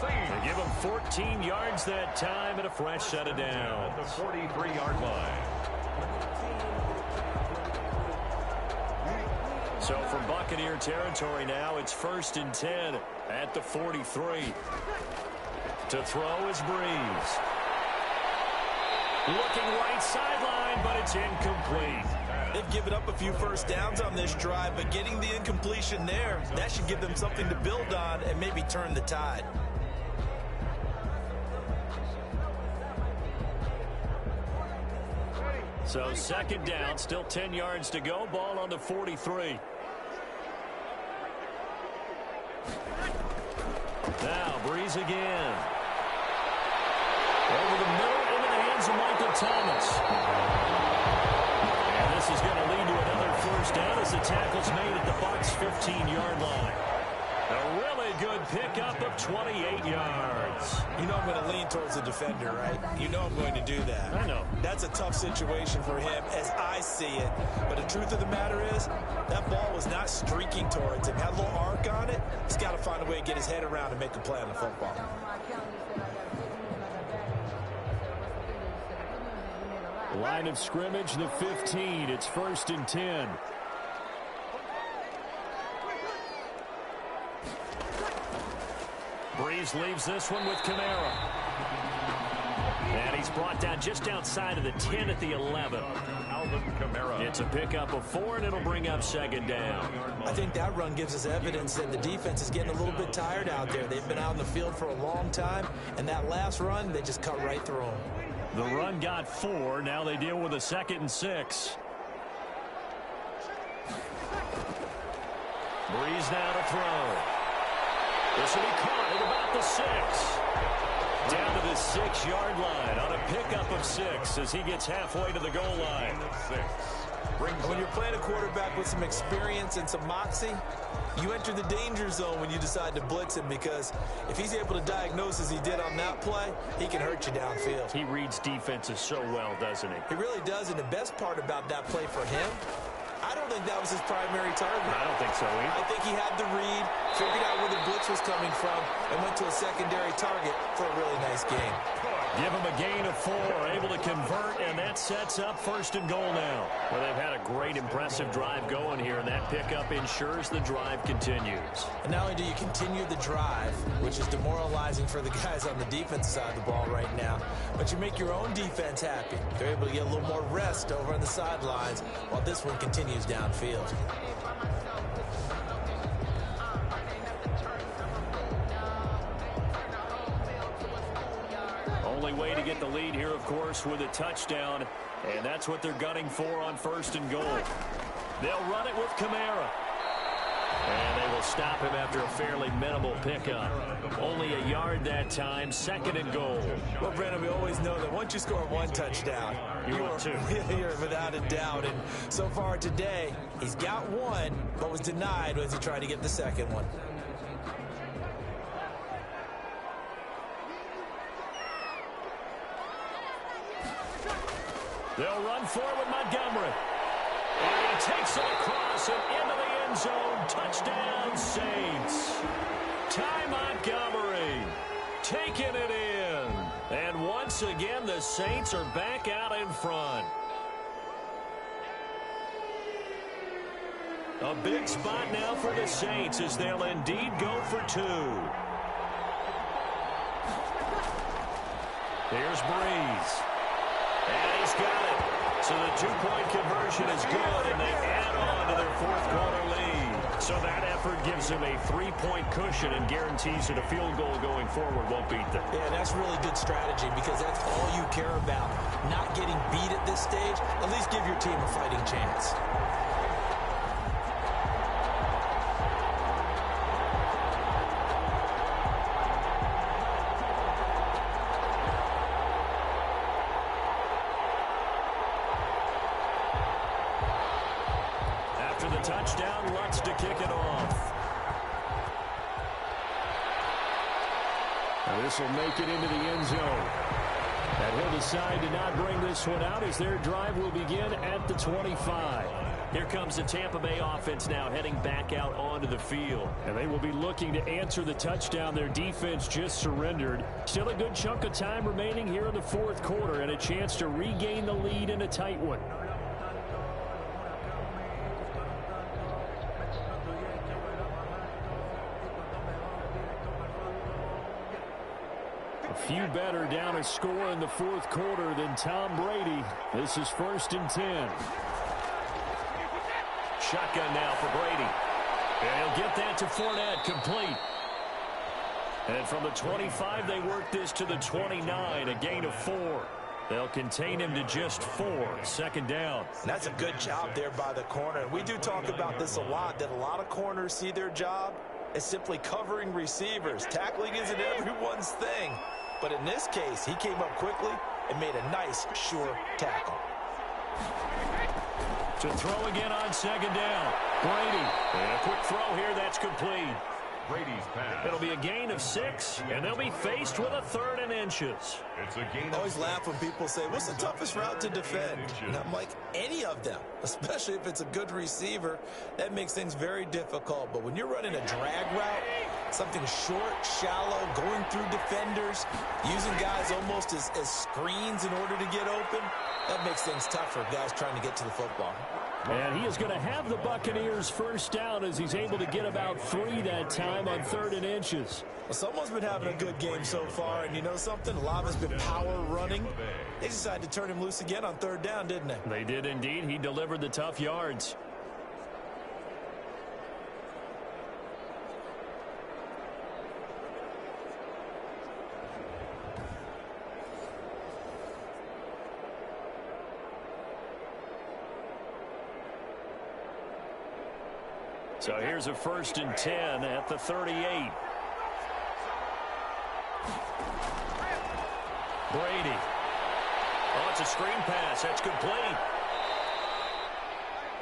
They give him 14 yards that time and a fresh set of downs. At the 43-yard line. So from Buccaneer territory now, it's 1st and 10 at the 43. To throw is Breeze. Looking right sideline, but it's incomplete. They've given up a few first downs on this drive, but getting the incompletion there, that should give them something to build on and maybe turn the tide. So second down, still 10 yards to go. Ball on the 43. Now Breeze again. Over the middle, into the hands of Michael Thomas. And this is going to lead to another first down as the tackle's made at the Bucs' 15-yard line. A really good pickup of 28 yards. You know I'm going to lean towards the defender, right? You know I'm going to do that. I know. That's a tough situation for him as I see it. But the truth of the matter is, that ball was not streaking towards him. Had a little arc on it. He's got to find a way to get his head around and make a play on the football. Line of scrimmage, the 15. It's 1st and 10. Breeze leaves this one with Kamara. And he's brought down just outside of the 10 at the 11. Alvin Kamara. It's a pickup of 4, and it'll bring up second down. I think that run gives us evidence that the defense is getting a little bit tired out there. They've been out in the field for a long time, and that last run, they just cut right through them. The run got 4. Now they deal with a 2nd and 6. Breeze now to throw. This will be caught at about the 6. Down to the 6-yard line on a pickup of 6 as he gets halfway to the goal line. When you're playing a quarterback with some experience and some moxie, you enter the danger zone when you decide to blitz him, because if he's able to diagnose as he did on that play, he can hurt you downfield. He reads defenses so well, doesn't he? He really does, and the best part about that play for him, I don't think that was his primary target. I don't think so either. I think he had the read, figured out where the blitz was coming from, and went to a secondary target for a really nice game. Give him a gain of 4, able to convert, and that sets up 1st and goal now. Well, they've had a great, impressive drive going here, and that pickup ensures the drive continues. And not only do you continue the drive, which is demoralizing for the guys on the defense side of the ball right now, but you make your own defense happy. They're able to get a little more rest over on the sidelines while this one continues downfield. Only way to get the lead here, of course, with a touchdown, and that's what they're gunning for on 1st and goal. They'll run it with Kamara. And they will stop him after a fairly minimal pickup. Only a yard that time, 2nd and goal. Well, Brandon, we always know that once you score 1 touchdown, you want 2. You're without a doubt. And so far today, he's got 1, but was denied as he tried to get the 2nd one. They'll run forward Montgomery. And he takes it across and into the end zone. Touchdown, Saints. Ty Montgomery taking it in. And once again, the Saints are back out in front. A big spot now for the Saints as they'll indeed go for 2. Here's Breeze. And he's got it. So the 2-point conversion is good, and they add on to their 4th quarter lead. So that effort gives them a 3-point cushion and guarantees that a field goal going forward won't beat them. Yeah, that's really good strategy, because that's all you care about. Not getting beat at this stage. At least give your team a fighting chance. Touchdown, Lutz to kick it off. Now this will make it into the end zone. And he'll decide to not bring this one out as their drive will begin at the 25. Here comes the Tampa Bay offense now heading back out onto the field. And they will be looking to answer the touchdown their defense just surrendered. Still a good chunk of time remaining here in the 4th quarter and a chance to regain the lead in a tight one. Few better down a score in the 4th quarter than Tom Brady. This is 1st and 10. Shotgun now for Brady. And he'll get that to Fournette, complete. And from the 25, they work this to the 29, a gain of 4. They'll contain him to just 4, second down. And that's a good job there by the corner. And we do talk about this a lot, that a lot of corners see their job as simply covering receivers. Tackling isn't everyone's thing. But in this case, he came up quickly and made a nice, sure tackle. To throw again on second down. Brady. And a quick throw here. That's complete. Brady's pass. It'll be a gain of 6, and they'll be faced with a 3rd and inches. It's a gain I always laugh when people say, what's the toughest route to defend? And I'm like, any of them, especially if it's a good receiver. That makes things very difficult. But when you're running a drag route, something short, shallow, going through defenders, using guys almost as screens in order to get open, that makes things tough for guys trying to get to the football. And he is going to have the Buccaneers first down as he's able to get about 3 that time on 3rd and inches. Well, someone's been having a good game so far, and you know something? A lot of it's been power running. They decided to turn him loose again on 3rd down, didn't they? They did indeed. He delivered the tough yards. So here's a 1st and 10 at the 38. Brady. Oh, it's a screen pass. That's complete.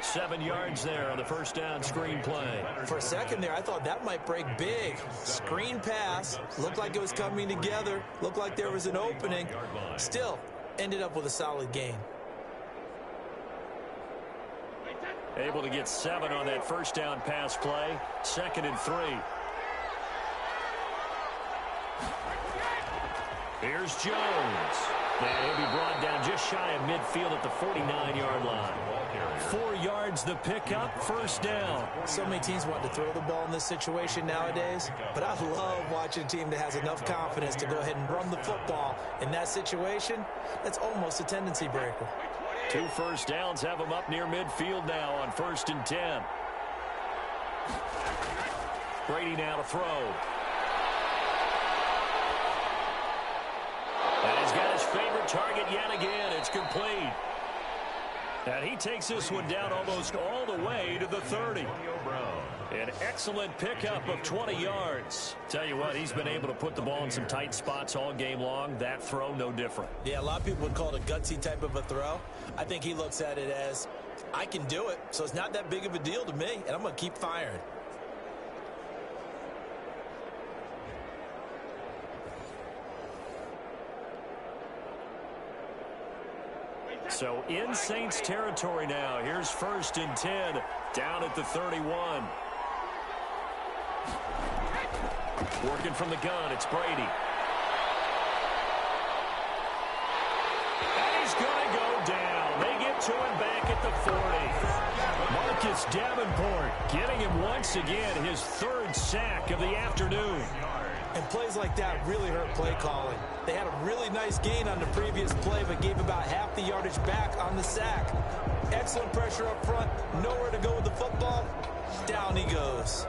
7 yards there on the first down screen play. For a second there, I thought that might break big. Screen pass. Looked like it was coming together. Looked like there was an opening. Still, ended up with a solid gain. Able to get 7 on that first down pass play. 2nd and 3. Here's Jones. And he'll be brought down just shy of midfield at the 49-yard line. 4 yards the pickup, 1st down. So many teams want to throw the ball in this situation nowadays, but I love watching a team that has enough confidence to go ahead and run the football. In that situation, that's almost a tendency breaker. 2 first downs have him up near midfield now on 1st and 10. Brady now to throw. And he's got his favorite target yet again. It's complete. And he takes this one down almost all the way to the 30. An excellent pickup of 20 yards. Tell you what, he's been able to put the ball in some tight spots all game long. That throw, no different. Yeah, a lot of people would call it a gutsy type of a throw. I think he looks at it as, I can do it, so it's not that big of a deal to me, and I'm going to keep firing. So in Saints territory now. Here's 1st and 10 down at the 31. Working from the gun, it's Brady. And he's going to go down. They get to him back at the 40. Marcus Davenport getting him once again his 3rd sack of the afternoon. And plays like that really hurt play calling. They had a really nice gain on the previous play, but gave about half the yardage back on the sack. Excellent pressure up front. Nowhere to go with the football. Down he goes.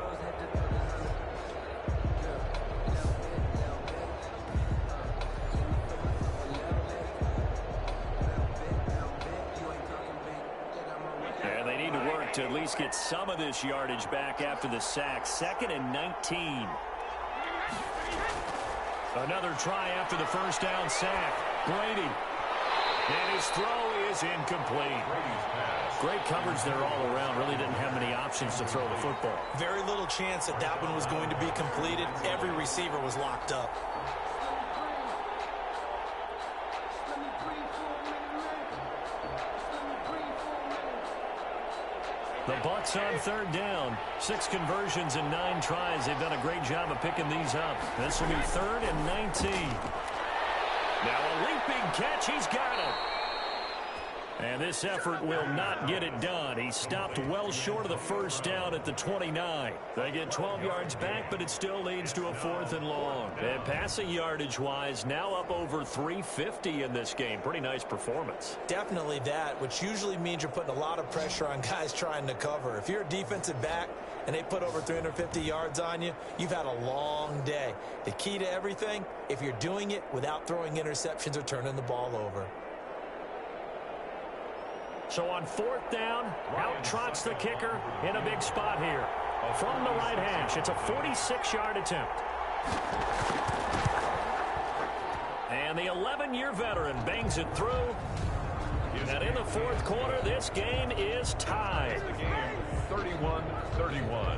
And they need to work to at least get some of this yardage back after the sack. 2nd and 19. Another try after the first down sack. Brady. And his throw is incomplete. Great coverage there all around. Really didn't have many options to throw the football. Very little chance that that one was going to be completed. Every receiver was locked up. The Bucs on 3rd down. 6 conversions and 9 tries. They've done a great job of picking these up. This will be 3rd and 19. Now a leaping catch. He's got it. And this effort will not get it done. He stopped well short of the first down at the 29. They get 12 yards back, but it still leads to a 4th and long. And passing yardage-wise, now up over 350 in this game. Pretty nice performance. Definitely that, which usually means you're putting a lot of pressure on guys trying to cover. If you're a defensive back and they put over 350 yards on you, you've had a long day. The key to everything, if you're doing it without throwing interceptions or turning the ball over. So on 4th down, out trots the kicker in a big spot here. From the right hash, it's a 46-yard attempt. And the 11-year veteran bangs it through. And in the 4th quarter, this game is tied. The game 31-31.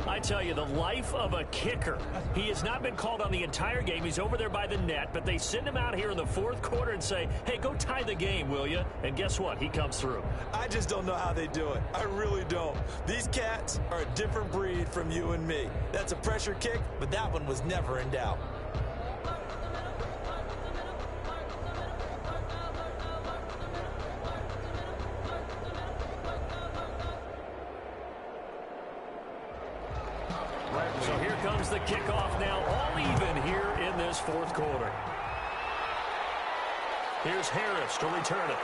I tell you, the life of a kicker. He has not been called on the entire game. He's over there by the net, but they send him out here in the 4th quarter and say, hey, go tie the game, will you? And guess what? He comes through. I just don't know how they do it. I really don't. These cats are a different breed from you and me. That's a pressure kick, but that one was never in doubt. So here comes the kickoff now, all even here in this 4th quarter. Here's Harris to return it.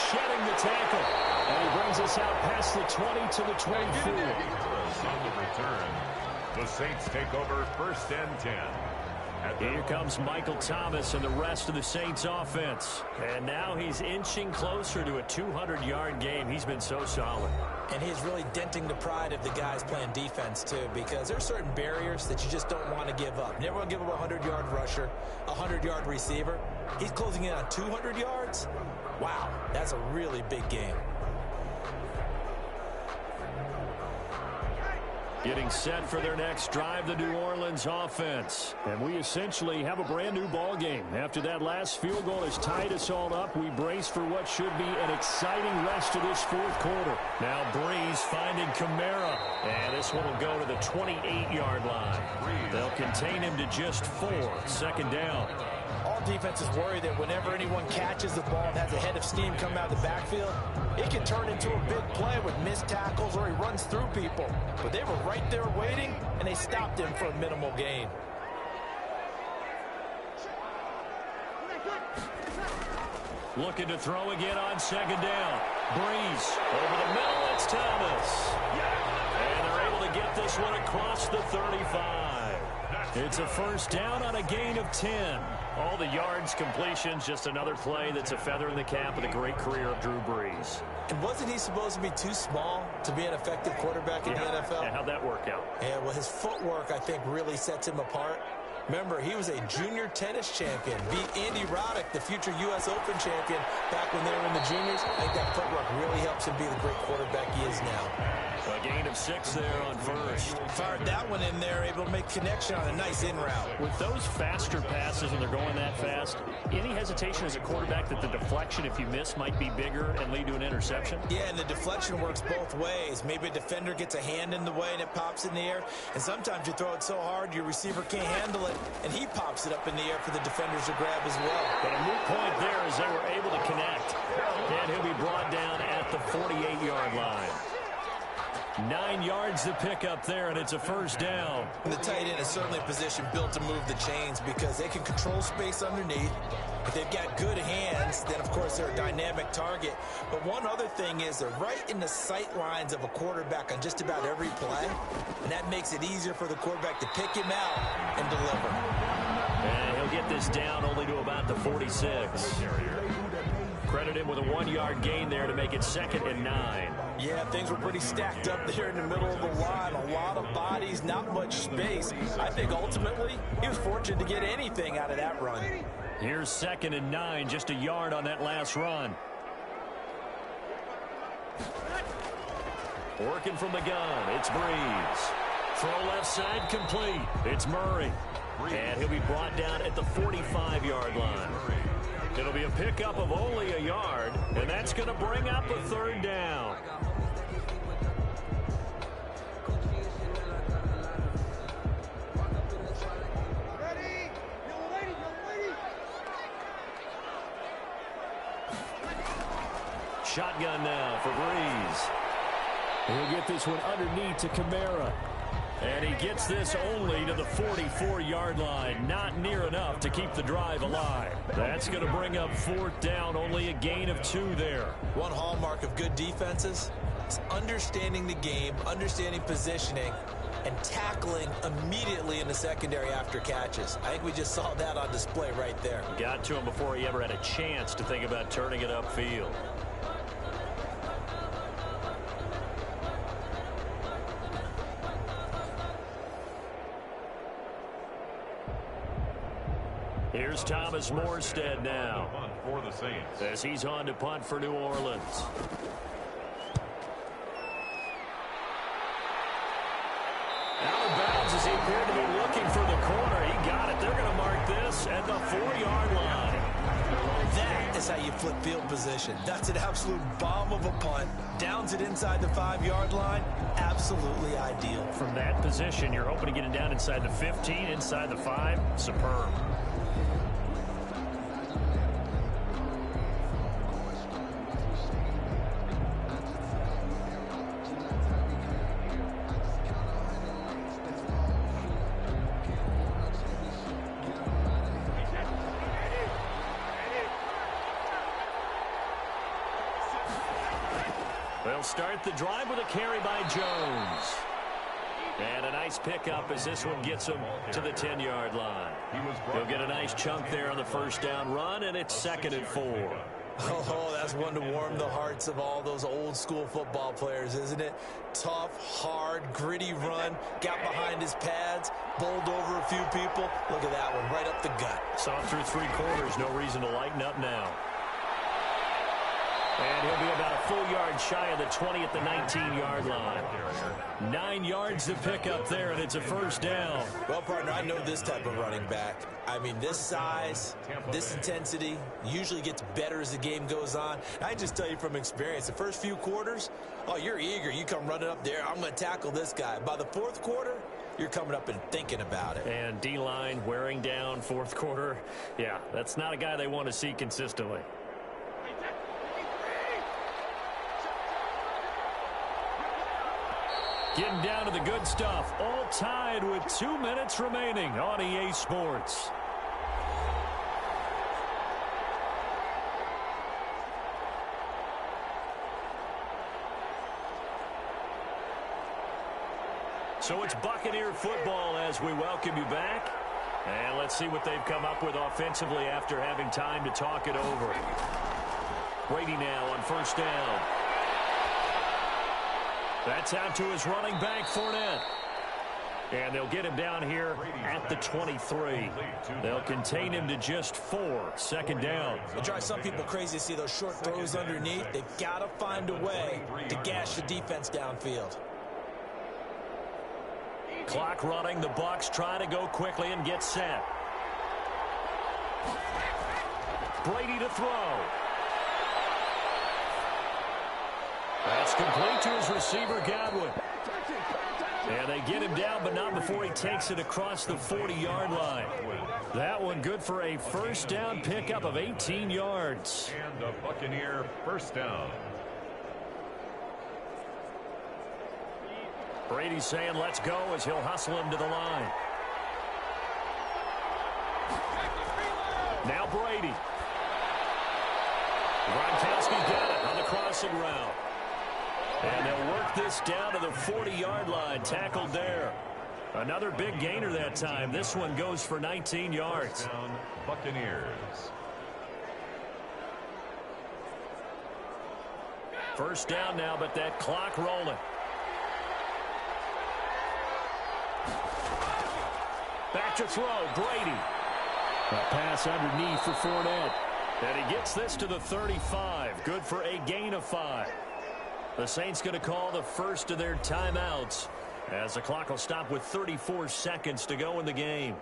Shedding the tackle. And he brings us out past the 20 to the 24. On the return, the Saints take over 1st and 10. Here comes Michael Thomas and the rest of the Saints offense. And now he's inching closer to a 200-yard game. He's been so solid. And he's really denting the pride of the guys playing defense, too, because there are certain barriers that you just don't want to give up. Never want to give up a 100-yard rusher, a 100-yard receiver. He's closing in on 200 yards. Wow, that's a really big game. Getting set for their next drive, the New Orleans offense. And we essentially have a brand-new ball game. After that last field goal has tied us all up, we brace for what should be an exciting rest of this 4th quarter. Now Breeze finding Kamara. And this one will go to the 28-yard line. They'll contain him to just 4. 2nd down. All defenses worry that whenever anyone catches the ball and has a head of steam come out of the backfield, it can turn into a big play with missed tackles or he runs through people. But they were right there waiting, and they stopped him for a minimal gain. Looking to throw again on 2nd down. Breeze over the middle. It's Thomas. And they're able to get this one across the 35. It's a 1st down on a gain of 10. All the yards, completions, just another play that's a feather in the cap of the great career of Drew Brees. And wasn't he supposed to be too small to be an effective quarterback in the NFL? Yeah, how'd that work out? Yeah, well, his footwork, I think, really sets him apart. Remember, he was a junior tennis champion, beat Andy Roddick, the future U.S. Open champion, back when they were in the juniors. I think that footwork really helps him be the great quarterback he is now. A gain of 6 there on 1st. Fired that one in there, able to make connection on a nice in route. With those faster passes when they're going that fast, any hesitation as a quarterback that the deflection, if you miss, might be bigger and lead to an interception? Yeah, and the deflection works both ways. Maybe a defender gets a hand in the way and it pops in the air. And sometimes you throw it so hard your receiver can't handle it, and he pops it up in the air for the defenders to grab as well. But a moot point there as they were able to connect. And he'll be brought down at the 48-yard line. 9 yards to pick up there, and it's a 1st down. And the tight end is certainly a position built to move the chains because they can control space underneath. If they've got good hands, then, of course, they're a dynamic target. But one other thing is they're right in the sight lines of a quarterback on just about every play, and that makes it easier for the quarterback to pick him out and deliver. And he'll get this down only to about the 46. Credit him with a 1-yard gain there to make it 2nd and 9. Yeah, things were pretty stacked up there in the middle of the line. A lot of bodies, not much space. I think ultimately he was fortunate to get anything out of that run. Here's 2nd and 9, just a yard on that last run. Working from the gun, it's Breeze. Throw left side complete. It's Murray. And he'll be brought down at the 45-yard line. It'll be a pickup of only a yard, and that's going to bring up a 3rd down. Shotgun now for Breeze. He'll get this one underneath to Kamara. And he gets this only to the 44-yard line. Not near enough to keep the drive alive. That's going to bring up 4th down. Only a gain of 2 there. One hallmark of good defenses is understanding the game, understanding positioning, and tackling immediately in the secondary after catches. I think we just saw that on display right there. Got to him before he ever had a chance to think about turning it upfield. Here's Thomas Morstead now For the Saints. as he's on to punt for New Orleans. Out of bounds as he appeared to be looking for the corner. He got it. They're going to mark this at the 4-yard line. That is how you flip field position. That's an absolute bomb of a punt. Downs it inside the 5-yard line. Absolutely ideal. From that position, you're hoping to get it down inside the 15, inside the 5. Superb. They'll start the drive with a carry by Jones. And a nice pickup as this one gets him to the 10-yard line. He'll get a nice chunk there on the 1st down run, and it's 2nd and 4. Oh, that's one to warm the hearts of all those old-school football players, isn't it? Tough, hard, gritty run, got behind his pads, bowled over a few people. Look at that one, right up the gut. Saw through 3 quarters, no reason to lighten up now. And he'll be about a full yard shy of the 20 at the 19-yard line. 9 yards to pick up there, and it's a 1st down. Well, partner, I know this type of running back. I mean, this size, this intensity usually gets better as the game goes on. I just tell you from experience, the first few quarters, oh, you're eager. You come running up there, I'm going to tackle this guy. By the 4th quarter, you're coming up and thinking about it. And D-line wearing down 4th quarter. Yeah, that's not a guy they want to see consistently. Getting down to the good stuff. All tied with 2 minutes remaining on EA Sports. So it's Buccaneer football as we welcome you back. And let's see what they've come up with offensively after having time to talk it over. Brady now on 1st down. That's out to his running back, Fournette. And they'll get him down here at the 23. They'll contain him to just 4. 2nd down. It drives some people crazy to see those short throws underneath. They've got to find a way to gash the defense downfield. Clock running. The Bucs try to go quickly and get set. Brady to throw. That's complete to his receiver, Godwin. And they get him down, but not before he takes it across the 40-yard line. That one good for a 1st down pickup of 18 yards. And the Buccaneer 1st down. Brady saying let's go as he'll hustle him to the line. Now Brady. Gronkowski got it on the crossing route. And they'll work this down to the 40-yard line. Tackled there. Another big gainer that time. This one goes for 19 yards. Down, Buccaneers. 1st down now, but that clock rolling. Back to throw. Brady. A pass underneath for Fournette. And he gets this to the 35. Good for a gain of 5. The Saints going to call the first of their timeouts as the clock will stop with 34 seconds to go in the game.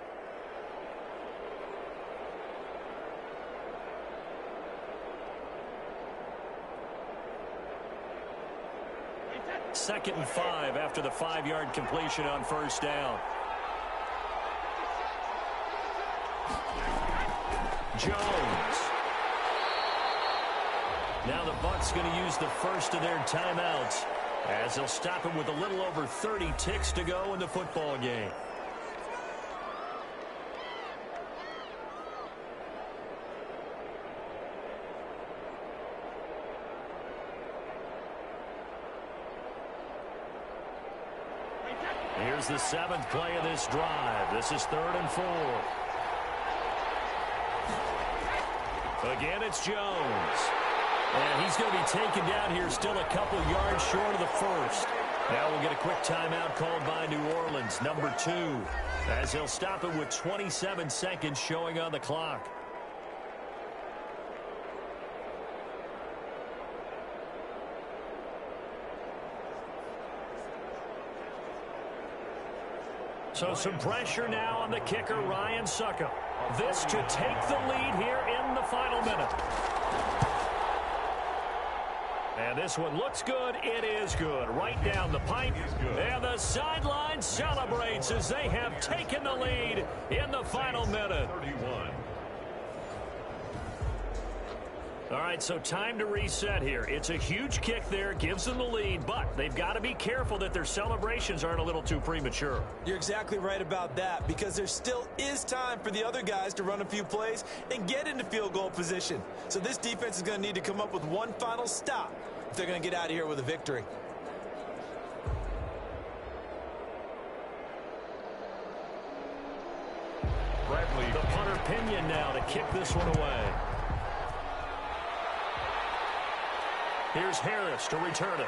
Second and 5 after the 5-yard completion on 1st down. Jones. Now the Bucs going to use the first of their timeouts as they'll stop it with a little over 30 ticks to go in the football game. Here's the 7th play of this drive. This is 3rd and 4. Again, it's Jones. And he's going to be taken down here still a couple yards short of the first. Now we'll get a quick timeout called by New Orleans, number 2, as they'll stop it with 27 seconds showing on the clock. So some pressure now on the kicker, Ryan Succop. This to take the lead here in the final minute. And this one looks good. It is good. Right down the pipe. And the sideline celebrates as they have taken the lead in the final minute. 31. All right, so time to reset here. It's a huge kick there, gives them the lead, but they've got to be careful that their celebrations aren't a little too premature. You're exactly right about that, because there still is time for the other guys to run a few plays and get into field goal position. So this defense is going to need to come up with one final stop if they're going to get out of here with a victory. Bradley. The punter Pinion now to kick this one away. Here's Harris to return it.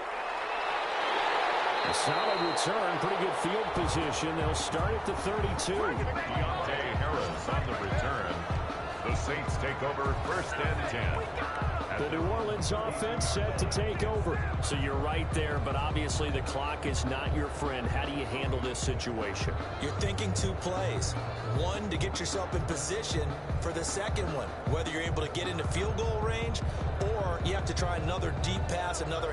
A solid return, pretty good field position. They'll start at the 32. Deontay Harris on the return. The Saints take over 1st and 10. The New Orleans offense set to take over. So you're right there, but obviously the clock is not your friend. How do you handle this situation? You're thinking 2 plays. One, to get yourself in position for the second one, whether you're able to get into field goal range or you have to try another deep pass, another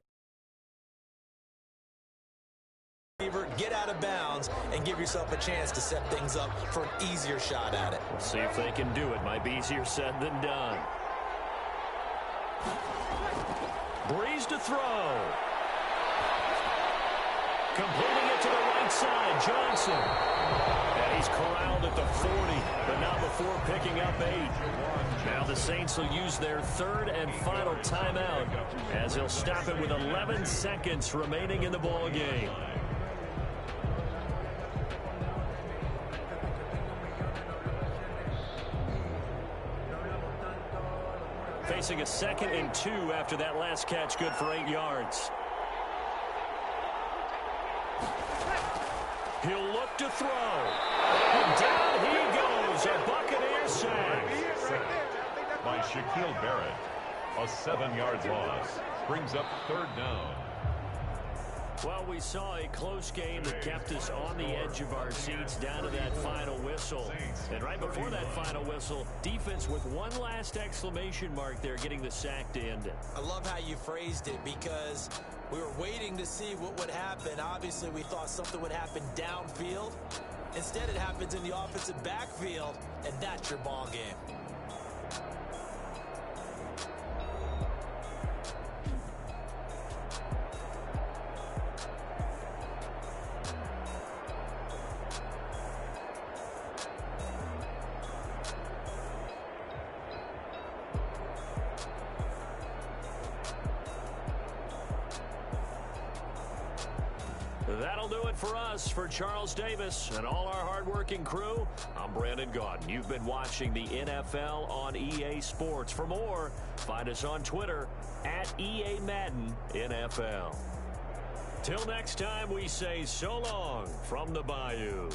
get out of bounds and give yourself a chance to set things up for an easier shot at it. We'll see if they can do it. Might be easier said than done. Breeze to throw. Completing it to the right side, Johnson. And he's corralled at the 40, but not before picking up 8. Now the Saints will use their 3rd and final timeout as they'll stop it with 11 seconds remaining in the ball game. Facing a 2nd and 2 after that last catch, good for 8 yards. He'll look to throw. And down he goes. A Buccaneers sack. By Shaquille Barrett. A 7-yard loss. Brings up 3rd down. Well, we saw a close game that kept us on the edge of our seats down to that final whistle. And right before that final whistle, defense with one last exclamation mark there, getting the sack to end it. I love how you phrased it, because we were waiting to see what would happen. Obviously, we thought something would happen downfield. Instead, it happens in the offensive backfield, and that's your ball game. That'll do it for us. For Charles Davis and all our hardworking crew, I'm Brandon Gaudin. You've been watching the NFL on EA Sports. For more, find us on Twitter at EA Madden NFL. Till next time, we say so long from the Bayou.